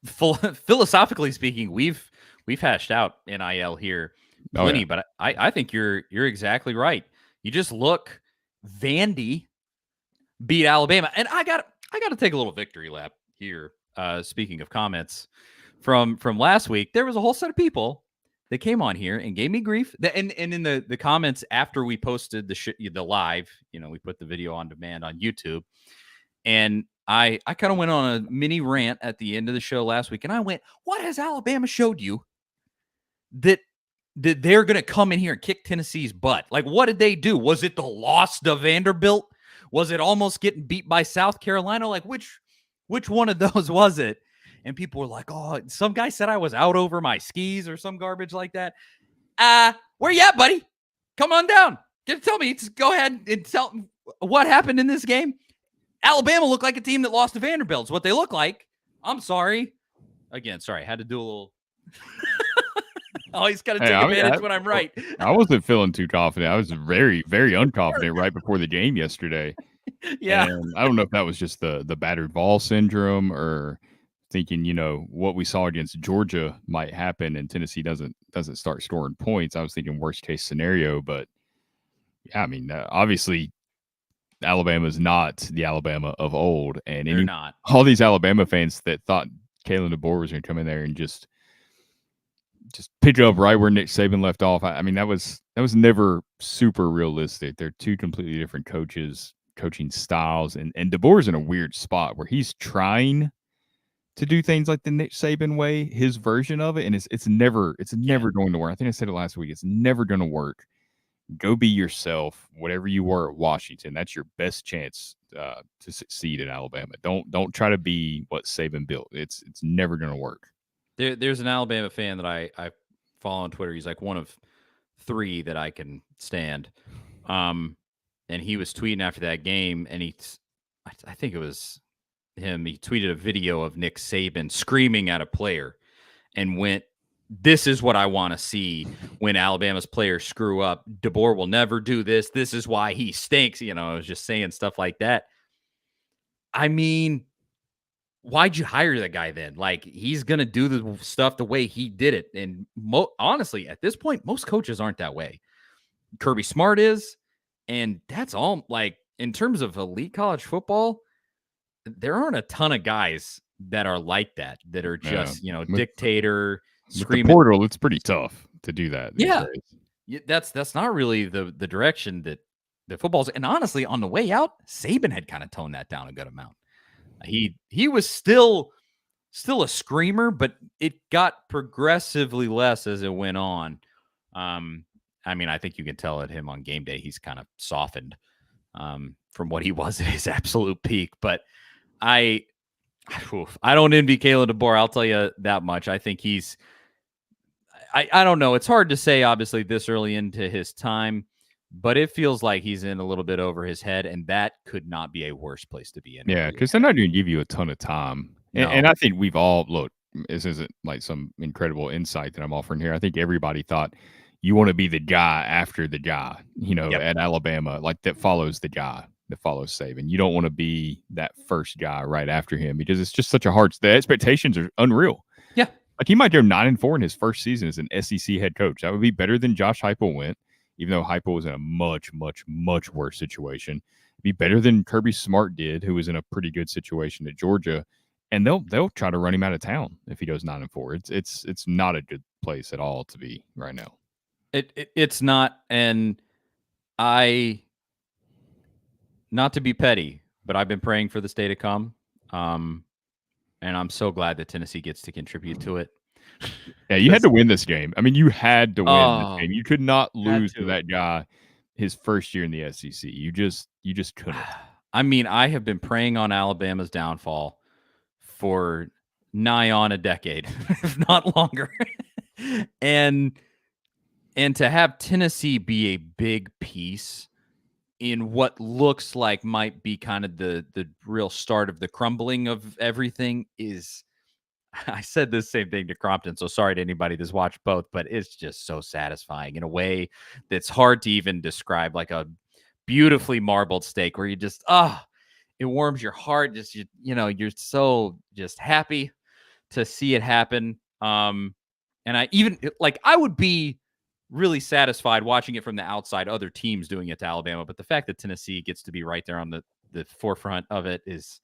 A: philosophically speaking, we've hashed out NIL here plenty, but I think you're exactly right. You just look, Vandy beat Alabama, and I got to take a little victory lap here. Speaking of comments from last week, there was a whole set of people that came on here and gave me grief. And in the comments after we posted the live, we put the video on demand on YouTube, and I kind of went on a mini rant at the end of the show last week, and I went, "What has Alabama showed you that they're going to come in here and kick Tennessee's butt? What did they do? Was it the loss to Vanderbilt? Was it almost getting beat by South Carolina? Which one of those was it?" And people were like, "Oh, some guy said I was out over my skis or some garbage like that." Where you at, buddy? Come on down. Tell me. Just go ahead and tell me what happened in this game. Alabama looked like a team that lost to Vanderbilt. It's what they look like. I'm sorry. Again, sorry. I had to do a little. Always got to take advantage when I'm right.
B: I wasn't feeling too confident. I was very, very unconfident right before the game yesterday.
A: Yeah.
B: And I don't know if that was just the battered ball syndrome, or thinking, what we saw against Georgia might happen and Tennessee doesn't start scoring points. I was thinking worst case scenario, but yeah, I mean, obviously Alabama is not the Alabama of old, and
A: they're not.
B: All these Alabama fans that thought Kalen DeBoer was going to come in there and just pick up right where Nick Saban left off. I mean, that was never super realistic. They're two completely different coaching styles, and DeBoer's in a weird spot where he's trying to do things like the Nick Saban way, his version of it, and it's never
A: Yeah.
B: going to work. I think I said it last week. It's never going to work. Go be yourself, whatever you were at Washington. That's your best chance to succeed at Alabama. Don't try to be what Saban built. It's never going to work.
A: There's an Alabama fan that I follow on Twitter. He's like one of 3 that I can stand. And he was tweeting after that game, and I think it was him. He tweeted a video of Nick Saban screaming at a player, and went, "This is what I want to see when Alabama's players screw up. DeBoer will never do this. This is why he stinks." I was just saying stuff like that. I mean, why'd you hire that guy then? Like, he's going to do the stuff the way he did it. And honestly, at this point, most coaches aren't that way. Kirby Smart is. And that's all. Like, in terms of elite college football, there aren't a ton of guys that are like that are just, dictator,
B: With the
A: screaming.
B: portal, it's pretty tough to do that these days.
A: That's not really the direction that the football's. And honestly, on the way out, Saban had kind of toned that down a good amount. He was still a screamer, but it got progressively less as it went on. I mean, I think you can tell at him on game day, he's kind of softened from what he was at his absolute peak. But I don't envy Kalen DeBoer. I'll tell you that much. I think I don't know. It's hard to say, obviously, this early into his time, but it feels like he's in a little bit over his head, and that could not be a worse place to be in.
B: Yeah, because they're not going to give you a ton of time.
A: No.
B: And I think we've all, look, this isn't like some incredible insight that I'm offering here. I think everybody thought you want to be the guy after the guy, at Alabama, like that follows the guy that follows Saban. You don't want to be that first guy right after him because it's just such a the expectations are unreal.
A: Yeah.
B: Like he might go 9-4 in his first season as an SEC head coach. That would be better than Josh Heupel went, even though Heupel was in a much, much, much worse situation. It'd be better than Kirby Smart did, who was in a pretty good situation at Georgia. And they'll try to run him out of town if he goes 9-4. It's not a good place at all to be right now.
A: It's not, and not to be petty, but I've been praying for this day to come. And I'm so glad that Tennessee gets to contribute to it.
B: Yeah, you had to win this game. I mean, you had to win this game. You could not lose to that guy his first year in the SEC. You just couldn't.
A: I mean, I have been praying on Alabama's downfall for nigh on a decade, if not longer. and to have Tennessee be a big piece in what looks like might be kind of the real start of the crumbling of everything is, I said the same thing to Crompton, so sorry to anybody that's watched both, but it's just so satisfying in a way that's hard to even describe, like a beautifully marbled steak where you just, it warms your heart. Just, you're so just happy to see it happen. And I would be really satisfied watching it from the outside, other teams doing it to Alabama. But the fact that Tennessee gets to be right there on the forefront of it is,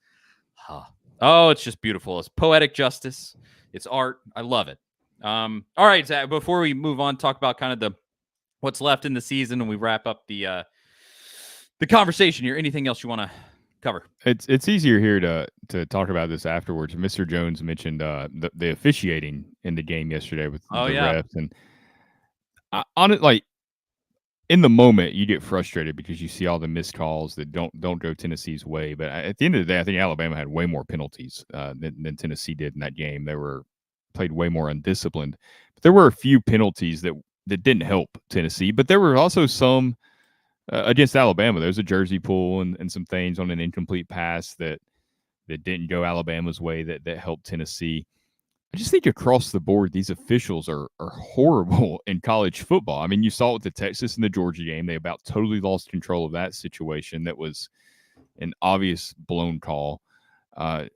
A: it's just beautiful. It's poetic justice. It's art. I love it. All right, Zach, before we move on, talk about kind of what's left in the season, and we wrap up the conversation here. Anything else you want to cover?
B: It's easier here to talk about this afterwards. Mr. Jones mentioned the officiating in the game yesterday with the refs, and on it, like in the moment, you get frustrated because you see all the missed calls that don't go Tennessee's way. But at the end of the day, I think Alabama had way more penalties than Tennessee did in that game. They were played way more undisciplined. But there were a few penalties that didn't help Tennessee, but there were also some against Alabama. There's a jersey pull and some things on an incomplete pass that didn't go Alabama's way that helped Tennessee. I just think across the board, these officials are horrible in college football. I mean, you saw it with the Texas and the Georgia game. They about totally lost control of that situation. That was an obvious blown call.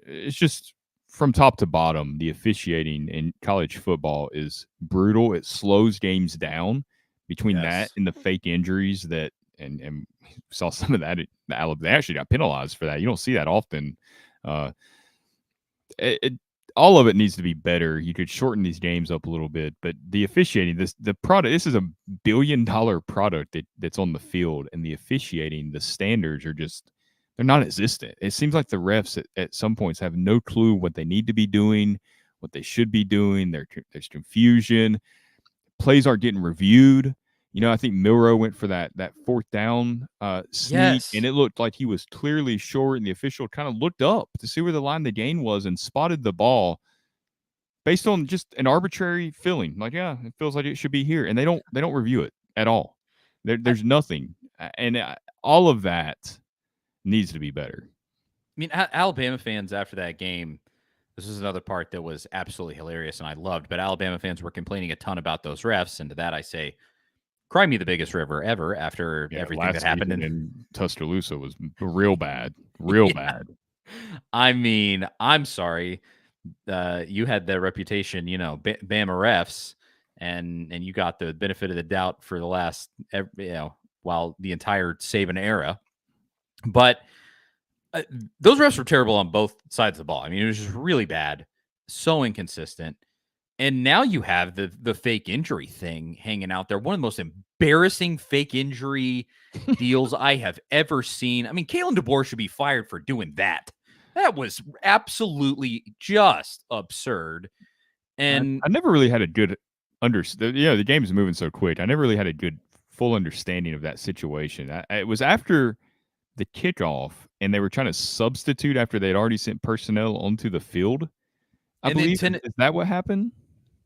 B: It's just from top to bottom, the officiating in college football is brutal. It slows games down between that and the fake injuries that, and we saw some of that. They actually got penalized for that. You don't see that often. All of it needs to be better. You could shorten these games up a little bit, but the officiating, the product, this is a $1 billion product that's on the field, and the officiating, the standards are they're non-existent. It seems like the refs at some points have no clue what they need to be doing, what they should be doing. There's confusion. Plays aren't getting reviewed. I think Milrow went for that fourth down sneak, and
A: Yes.
B: it looked like he was clearly short, and the official kind of looked up to see where the line the gain was and spotted the ball based on just an arbitrary feeling. Like, yeah, it feels like it should be here, and they don't review it at all. There's nothing, and all of that needs to be better.
A: I mean, Alabama fans after that game, this is another part that was absolutely hilarious and I loved, but Alabama fans were complaining a ton about those refs. And to that, I say, cry me the biggest river ever after
B: Yeah,
A: everything that
B: last
A: happened.
B: season in Tuscaloosa was real bad, real
A: Yeah.
B: bad.
A: I mean, I'm sorry. You had the reputation, Bama refs, and you got the benefit of the doubt for the last, while the entire Saban era. But those refs were terrible on both sides of the ball. I mean, it was just really bad, so inconsistent. And now you have the fake injury thing hanging out there. One of the most embarrassing fake injury deals I have ever seen. I mean, Kalen DeBoer should be fired for doing that. That was absolutely just absurd. And
B: I never really had a good the game's moving so quick. I never really had a good full understanding of that situation. It was after the kickoff, and they were trying to substitute after they had already sent personnel onto the field. I
A: and then
B: believe is that what happened?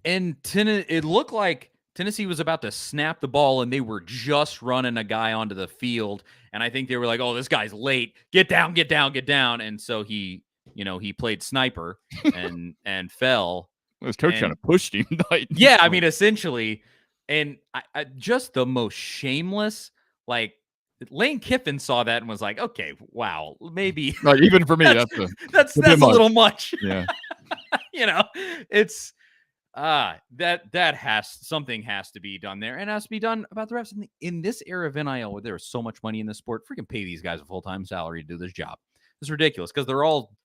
A: it looked like Tennessee was about to snap the ball, and they were just running a guy onto the field. And I think they were like, "Oh, this guy's late. Get down, get down, get down." And so he played sniper and fell.
B: His coach kind of pushed him.
A: Yeah, I mean, essentially, and I just the most shameless. Like Lane Kiffin saw that and was like, "Okay, wow, maybe."
B: Like, even for me,
A: that's a little much.
B: Yeah,
A: It's something has to be done there, and it has to be done about the refs in this era of NIL where there is so much money in this sport. Freaking pay these guys a full-time salary to do this job. It's ridiculous because they're all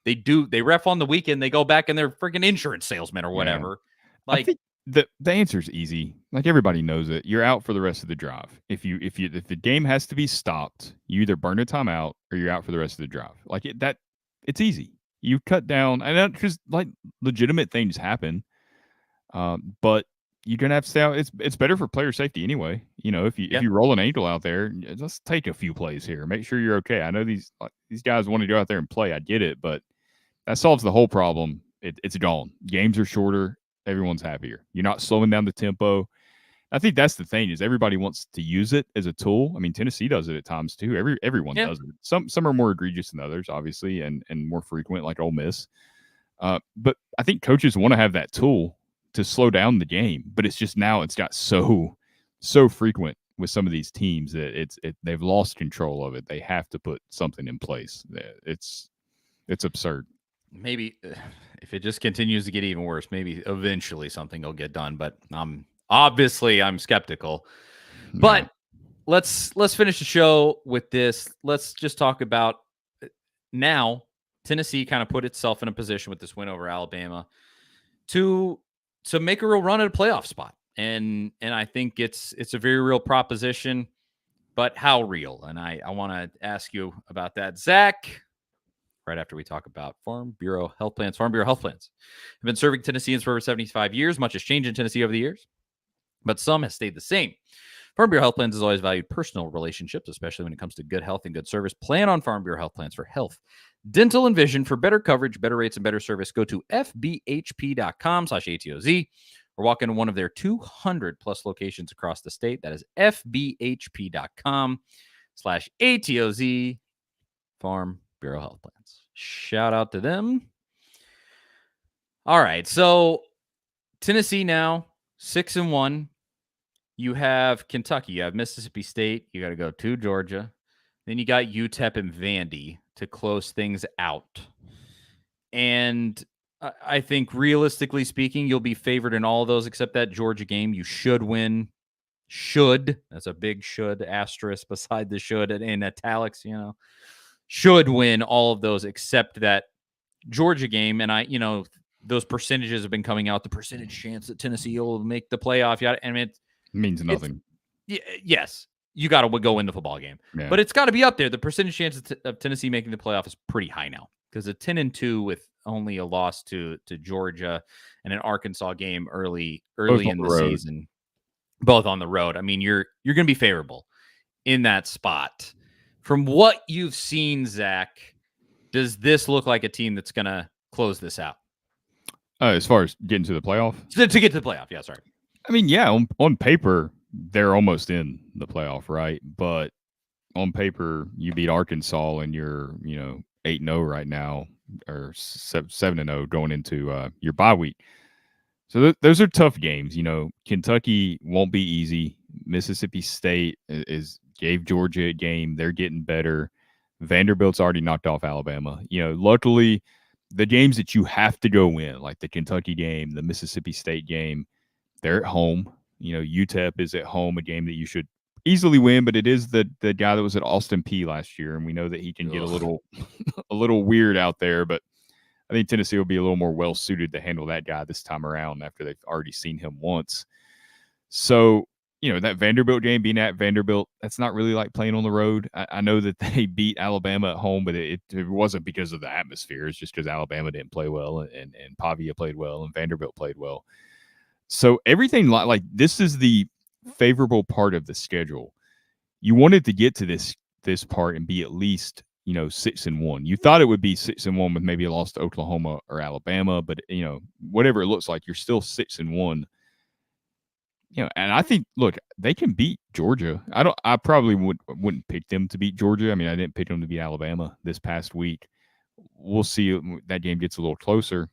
A: they ref on the weekend, they go back and they're freaking insurance salesmen or whatever.
B: Yeah. I think the answer is easy. Like, everybody knows it. You're out for the rest of the drive. If the game has to be stopped, you either burn a timeout or you're out for the rest of the drive. Like, it's easy. You cut down, and that just, like, legitimate things happen. But you're gonna have to stay out. It's better for player safety anyway. If you roll an ankle out there, just take a few plays here. Make sure you're okay. I know these guys want to go out there and play. I get it, but that solves the whole problem. It's gone. Games are shorter. Everyone's happier. You're not slowing down the tempo. I think that's the thing, is everybody wants to use it as a tool. I mean, Tennessee does it at times too. Everyone does it. Some are more egregious than others, obviously, and more frequent, like Ole Miss. But I think coaches want to have that tool to slow down the game. But it's just now it's got so frequent with some of these teams that they've lost control of it. They have to put something in place. It's absurd.
A: Maybe if it just continues to get even worse, maybe eventually something will get done. But I'm skeptical. But let's finish the show with this. Let's just talk about now. Tennessee kind of put itself in a position with this win over Alabama to make a real run at a playoff spot. And I think it's a very real proposition, but how real? And I want to ask you about that, Zach, right after we talk about Farm Bureau Health Plans. Farm Bureau Health Plans have been serving Tennesseans for over 75 years. Much has changed in Tennessee over the years, but some has stayed the same. Farm Bureau Health Plans has always valued personal relationships, especially when it comes to good health and good service. Plan on Farm Bureau Health Plans for health, dental, and vision. For better coverage, better rates, and better service, go to fbhp.com/ATOZ or walk into one of their 200 plus locations across the state. That is fbhp.com/ATOZ. Farm Bureau Health Plans. Shout out to them. All right. So Tennessee now 6-1. You have Kentucky, you have Mississippi State, you got to go to Georgia. Then you got UTEP and Vandy to close things out. And I think realistically speaking, you'll be favored in all of those except that Georgia game. You should win. Should. That's a big should asterisk beside the should in italics, Should win all of those except that Georgia game. And those percentages have been coming out. The percentage chance that Tennessee will make the playoff. And it
B: means nothing.
A: Yes. you got to go win the football game.
B: Yeah.
A: But it's got to be up there. The percentage chance of Tennessee making the playoff is pretty high now because a 10-2 with only a loss to Georgia and an Arkansas game early in the season, both on the road. I mean, you're going to be favorable in that spot. From what you've seen, Zach, does this look like a team that's going to close this out?
B: As far as getting to the playoff?
A: To get to the playoff, yeah, sorry.
B: I mean, yeah, on paper, they're almost in the playoff, right? But on paper, you beat Arkansas and you're, 8-0 right now, or 7-0 going into your bye week. So those are tough games. Kentucky won't be easy. Mississippi State gave Georgia a game. They're getting better. Vanderbilt's already knocked off Alabama. Luckily, the games that you have to go win, like the Kentucky game, the Mississippi State game, they're at home. UTEP is at home, a game that you should easily win, but it is the guy that was at Austin Peay last year, and we know that he can get a little a little weird out there, but I think Tennessee will be a little more well-suited to handle that guy this time around after they've already seen him once. So, that Vanderbilt game, being at Vanderbilt, that's not really like playing on the road. I know that they beat Alabama at home, but it wasn't because of the atmosphere. It's just because Alabama didn't play well, and Pavia played well, and Vanderbilt played well. So everything like this is the favorable part of the schedule. You wanted to get to this part and be at least 6-1. You thought it would be 6-1 with maybe a loss to Oklahoma or Alabama, but whatever it looks like, you're still 6-1. And I think, look, they can beat Georgia. I probably wouldn't pick them to beat Georgia. I mean, I didn't pick them to beat Alabama this past week. We'll see. That game gets a little closer.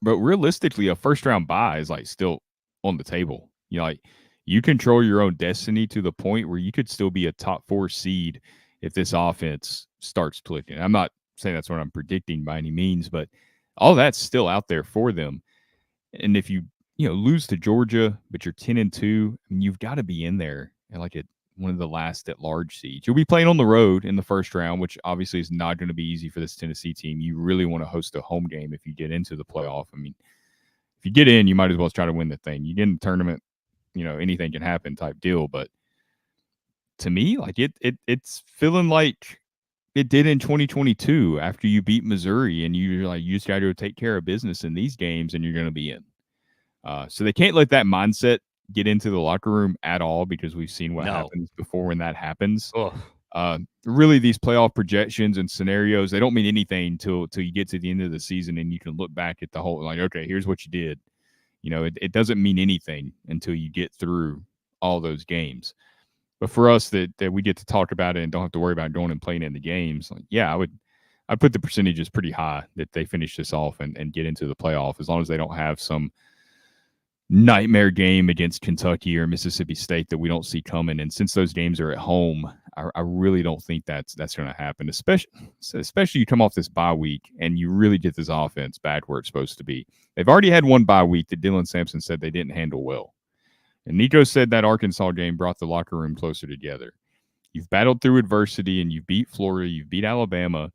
B: But realistically, a first round bye is like still on the table. You control your own destiny to the point where you could still be a top 4 seed if this offense starts clicking. I'm not saying that's what I'm predicting by any means, but all that's still out there for them. And if you lose to Georgia, but you're 10-2, I mean, you've got to be in there and like one of the last at large seeds. You'll be playing on the road in the first round, which obviously is not going to be easy for this Tennessee team. You really want to host a home game if you get into the playoff. I mean, if you get in, you might as well try to win the thing. You get in the tournament, anything can happen type deal. But to me, like it's feeling like it did in 2022 after you beat Missouri, and you just got to take care of business in these games, and you're going to be in. So they can't let that mindset get into the locker room at all, because we've seen what happens before when that happens. Really, these playoff projections and scenarios, they don't mean anything till you get to the end of the season and you can look back at the whole, like, okay, here's what you did. It doesn't mean anything until you get through all those games. But for us that we get to talk about it and don't have to worry about going and playing in the games, like, yeah, I'd put the percentages pretty high that they finish this off and get into the playoff, as long as they don't have some nightmare game against Kentucky or Mississippi State that we don't see coming. And since those games are at home, I really don't think that's going to happen, especially you come off this bye week and you really get this offense back where it's supposed to be. They've already had one bye week that Dylan Sampson said they didn't handle well. And Nico said that Arkansas game brought the locker room closer together. You've battled through adversity and you've beat Florida, you've beat Alabama.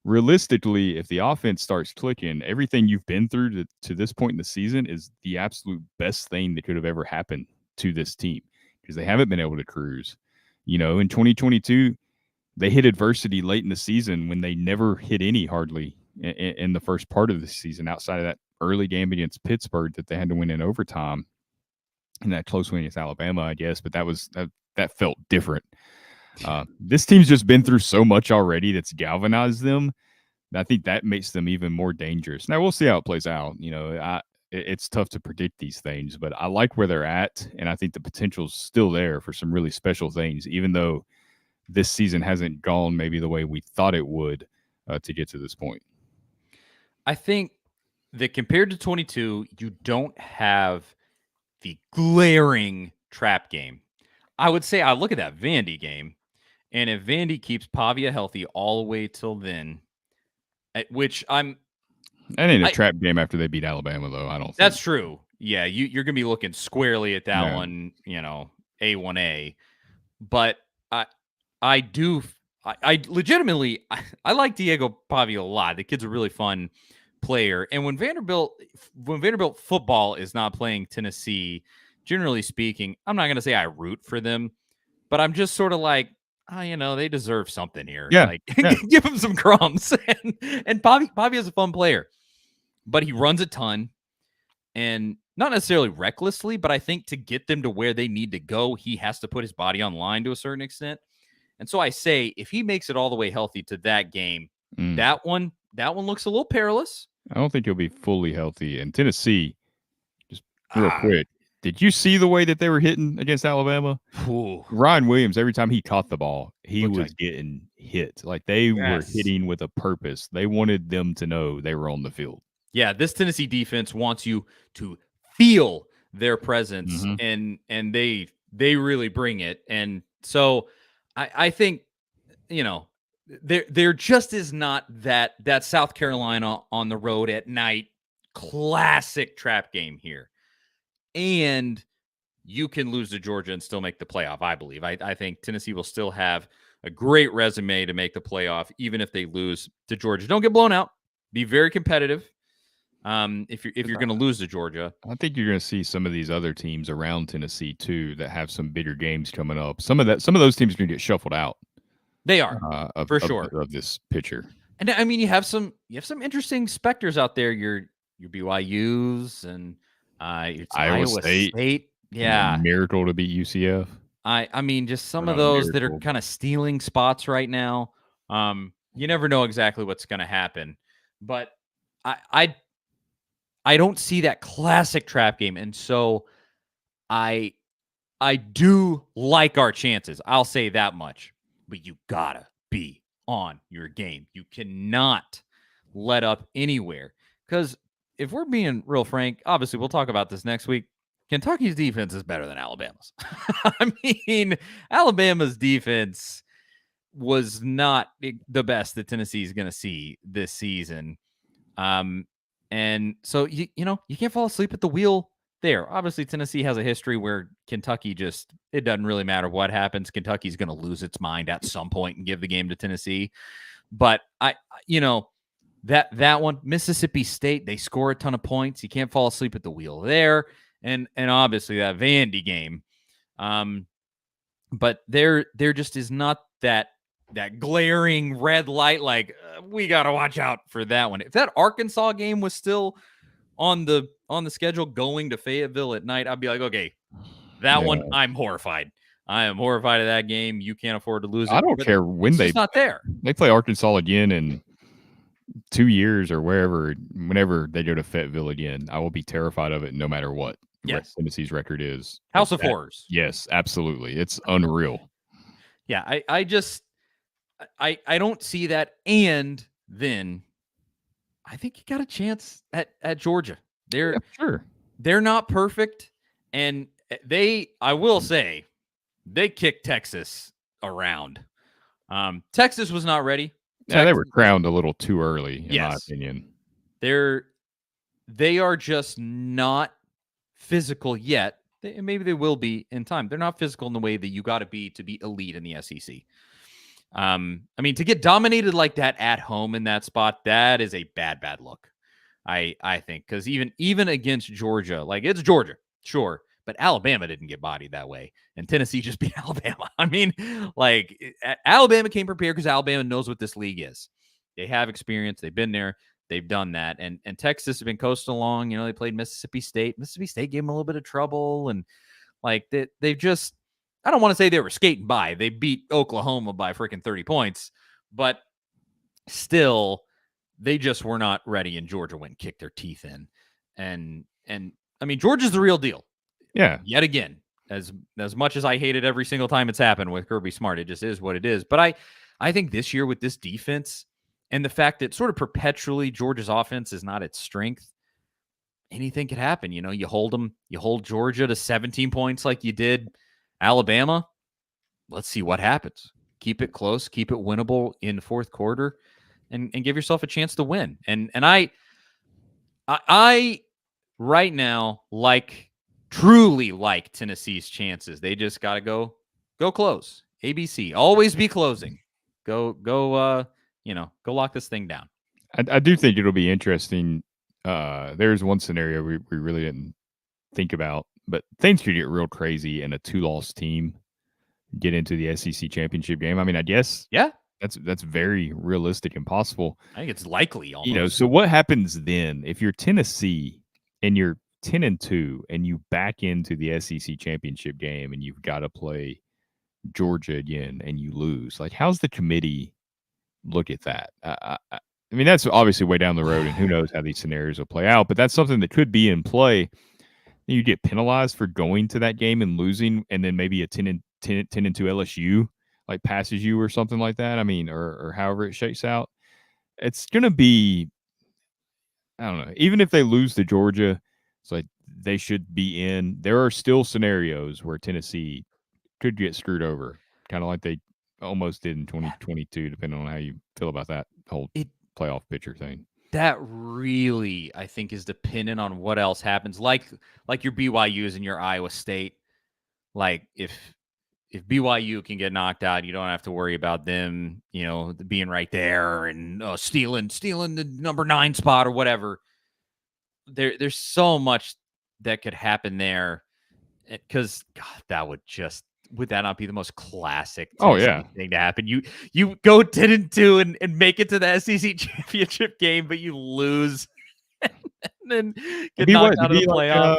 B: Realistically, if the offense starts clicking, everything you've been through to this point in the season is the absolute best thing that could have ever happened to this team, because they haven't been able to cruise. In 2022, they hit adversity late in the season when they never hit any hardly in the first part of the season, outside of that early game against Pittsburgh that they had to win in overtime, and that close win against Alabama, I guess. But that felt different. This team's just been through so much already that's galvanized them. I think that makes them even more dangerous. Now, we'll see how it plays out. It's tough to predict these things, but I like where they're at, and I think the potential's still there for some really special things, even though this season hasn't gone maybe the way we thought it would to get to this point.
A: I think that compared to 22, you don't have the glaring trap game. I would say I look at that Vandy game, and if Vandy keeps Pavia healthy all the way till then, at which that
B: ain't a trap game after they beat Alabama, though. I don't think.
A: That's true. Yeah, you're going to be looking squarely at that one, A1A. But I legitimately, I like Diego Pavia a lot. The kid's a really fun player. And when Vanderbilt football is not playing Tennessee, generally speaking, I'm not going to say I root for them, but I'm just sort of like, they deserve something here.
B: Yeah,
A: Like,
B: yeah.
A: give them some crumbs. And Bobby is a fun player, but he runs a ton, and not necessarily recklessly, but I think to get them to where they need to go, he has to put his body on line to a certain extent. And so I say, if he makes it all the way healthy to that game, that one looks a little perilous.
B: I don't think he'll be fully healthy. And Tennessee, just real quick, did you see the way that they were hitting against Alabama? Ryan Williams, every time he caught the ball, he was getting hit. Like they were hitting with a purpose. They wanted them to know they were on the field.
A: Yeah, this Tennessee defense wants you to feel their presence, and they really bring it. And so I think, there just is not that South Carolina on the road at night classic trap game here. And you can lose to Georgia and still make the playoff, I believe. I think Tennessee will still have a great resume to make the playoff, even if they lose to Georgia. Don't get blown out. Be very competitive. If you're going to lose to Georgia,
B: I think you're going to see some of these other teams around Tennessee too that have some bigger games coming up. Some of those teams are going to get shuffled out.
A: They are for sure
B: of this picture.
A: And I mean, you have some interesting specters out there. Your BYU's and Iowa State. Yeah,
B: miracle to beat UCF.
A: I mean, just some of those that are kind of stealing spots right now. You never know exactly what's going to happen, but I don't see that classic trap game, and so I do like our chances. I'll say that much. But you gotta be on your game. You cannot let up anywhere, because if we're being real frank, obviously we'll talk about this next week. Kentucky's defense is better than Alabama's. I mean, Alabama's defense was not the best that Tennessee is going to see this season. And so, you can't fall asleep at the wheel there. Obviously, Tennessee has a history where Kentucky it doesn't really matter what happens. Kentucky's going to lose its mind at some point and give the game to Tennessee. But that one, Mississippi State, they score a ton of points. You can't fall asleep at the wheel there. And obviously that Vandy game. But there just is not that glaring red light, like we got to watch out for that one. If that Arkansas game was still on the schedule going to Fayetteville at night, I'd be like, okay, that one, I'm horrified. I am horrified of that game. You can't afford to lose it.
B: I don't care when
A: it's not there.
B: They play Arkansas again in 2 years or whenever they go to Fayetteville again. I will be terrified of it no matter what.
A: Yes.
B: Tennessee's record is
A: House of Horrors.
B: Yes, absolutely. It's unreal.
A: Yeah, I don't see that. And then I think you got a chance at Georgia. They're not perfect, and I will say, they kicked Texas around. Texas was not ready.
B: Yeah, they were crowned a little too early, in my opinion.
A: They are just not physical yet. Maybe they will be in time. They're not physical in the way that you got to be elite in the SEC. I mean, to get dominated like that at home in that spot, that is a bad look. I think, because even against Georgia, like, it's Georgia, sure, but Alabama didn't get bodied that way, and Tennessee just beat Alabama. I mean, like, Alabama came prepared because Alabama knows what this league is. They have experience. They've been there. They've done that. And Texas has been coasting along. They played Mississippi State. Mississippi State gave them a little bit of trouble. And, like, they've just, I don't want to say they were skating by. They beat Oklahoma by freaking 30 points. But still, they just were not ready, and Georgia went and kicked their teeth in. And I mean, Georgia's the real deal.
B: Yeah.
A: Yet again, as much as I hate it every single time it's happened with Kirby Smart, it just is what it is. But I think this year with this defense and the fact that sort of perpetually Georgia's offense is not its strength, anything could happen. You hold Georgia to 17 points like you did Alabama. Let's see what happens. Keep it close, keep it winnable in the fourth quarter, and give yourself a chance to win. And I right now truly like Tennessee's chances. They just got to go close. ABC, always be closing. Go lock this thing down.
B: I do think it'll be interesting. There's one scenario we really didn't think about, but things could get real crazy in a 2-loss team. get into the SEC championship game. I mean, I guess
A: Yeah,
B: that's very realistic and possible.
A: I think it's likely almost.
B: So what happens then if you're Tennessee and you're 10-2 and you back into the SEC championship game and you've got to play Georgia again and you lose? Like, how's the committee look at that? I mean, that's obviously way down the road, and who knows how these scenarios will play out. But that's something that could be in play. You get penalized for going to that game and losing, and then maybe a 10-2 LSU like passes you or something like that. I mean, or however it shakes out. It's gonna be, I don't know. Even if they lose to Georgia, it's like they should be in. There are still scenarios where Tennessee could get screwed over, kind of like they almost did in 2022, depending on how you feel about that whole playoff picture thing.
A: That really, I think, is dependent on what else happens. Like your BYU's and your Iowa State. Like if BYU can get knocked out, you don't have to worry about them, being right there and stealing the number 9 spot or whatever. There's so much that could happen there, because that would that not be the most classic thing to happen? You go 10-2 and make it to the SEC championship game, but you lose and then get knocked out of the playoff.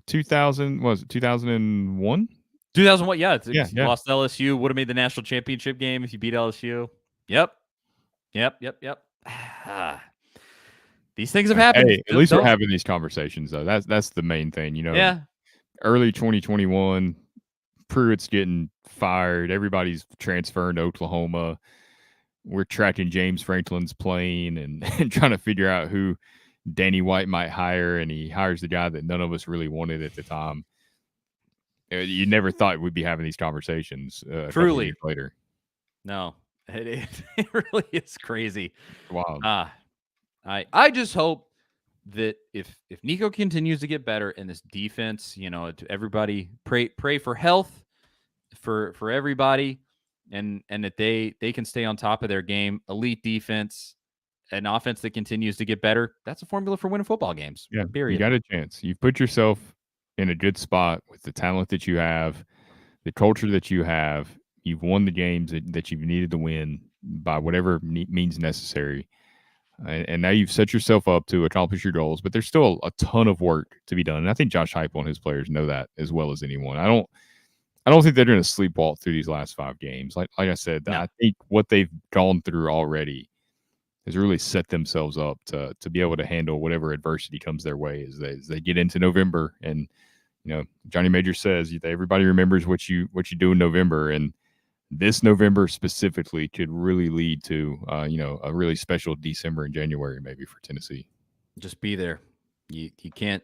B: 2000 was it 2001?
A: 2001, yeah. Lost to LSU, would have made the national championship game if you beat LSU. Yep. These things have happened.
B: Hey, at least we're having these conversations, though. That's the main thing,
A: Yeah.
B: Early 2021, Pruitt's getting fired. Everybody's transferring to Oklahoma. We're tracking James Franklin's plane and trying to figure out who Danny White might hire, and he hires the guy that none of us really wanted at the time. You never thought we'd be having these conversations a couple years later.
A: No, it really is crazy.
B: Wow.
A: I just hope that if Nico continues to get better in this defense, everybody pray for health for everybody, and that they can stay on top of their game. Elite defense, an offense that continues to get better. That's a formula for winning football games.
B: Yeah,
A: period.
B: You got a chance. You've put yourself in a good spot with the talent that you have, the culture that you have. You've won the games that you've needed to win by whatever means necessary. And now you've set yourself up to accomplish your goals, but there's still a ton of work to be done. And I think Josh Heupel and his players know that as well as anyone. I don't think they're going to sleepwalk through these last 5 games. Like I said, no. I think what they've gone through already has really set themselves up to be able to handle whatever adversity comes their way as they get into November. And Johnny Major says everybody remembers what you do in November, and this November specifically could really lead to, a really special December and January maybe for Tennessee.
A: Just be there. You can't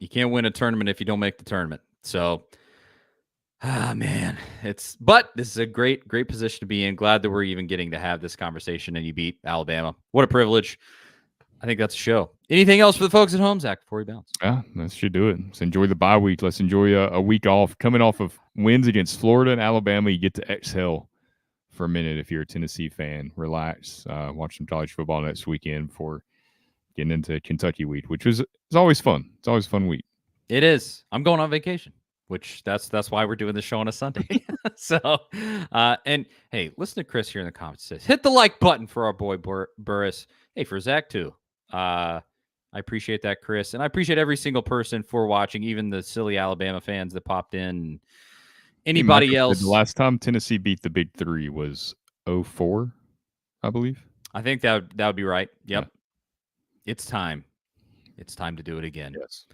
A: win a tournament if you don't make the tournament. So, man, but this is a great position to be in. Glad that we're even getting to have this conversation, and you beat Alabama. What a privilege. I think that's a show. Anything else for the folks at home, Zach, before we bounce?
B: Yeah, that should do it. Let's enjoy the bye week. Let's enjoy a week off. Coming off of wins against Florida and Alabama, you get to exhale for a minute if you're a Tennessee fan. Relax. Watch some college football next weekend before getting into Kentucky week, which is always fun. It's always a fun week.
A: It is. I'm going on vacation, which that's why we're doing the show on a Sunday. So, and hey, listen to Chris here in the comments. Says, hit the like button for our boy Burris. Hey, for Zach too. I appreciate that, Chris. And I appreciate every single person for watching, even the silly Alabama fans that popped in. Anybody else?
B: The last time Tennessee beat the Big Three was 2004, I believe.
A: I think that would be right. Yep. Yeah. It's time. It's time to do it again.
B: Yes.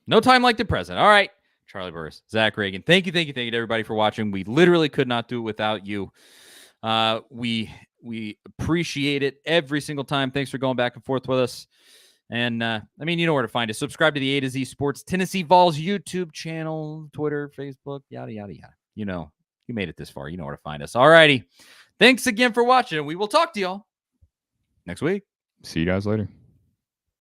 A: No time like the present. All right. Charlie Burris, Zach Reagan. Thank you to everybody for watching. We literally could not do it without you. We appreciate it every single time. Thanks for going back and forth with us. And, you know where to find us. Subscribe to the A to Z Sports Tennessee Vols YouTube channel, Twitter, Facebook, yada, yada, yada. You made it this far. You know where to find us. All righty. Thanks again for watching. We will talk to y'all next week.
B: See you guys later.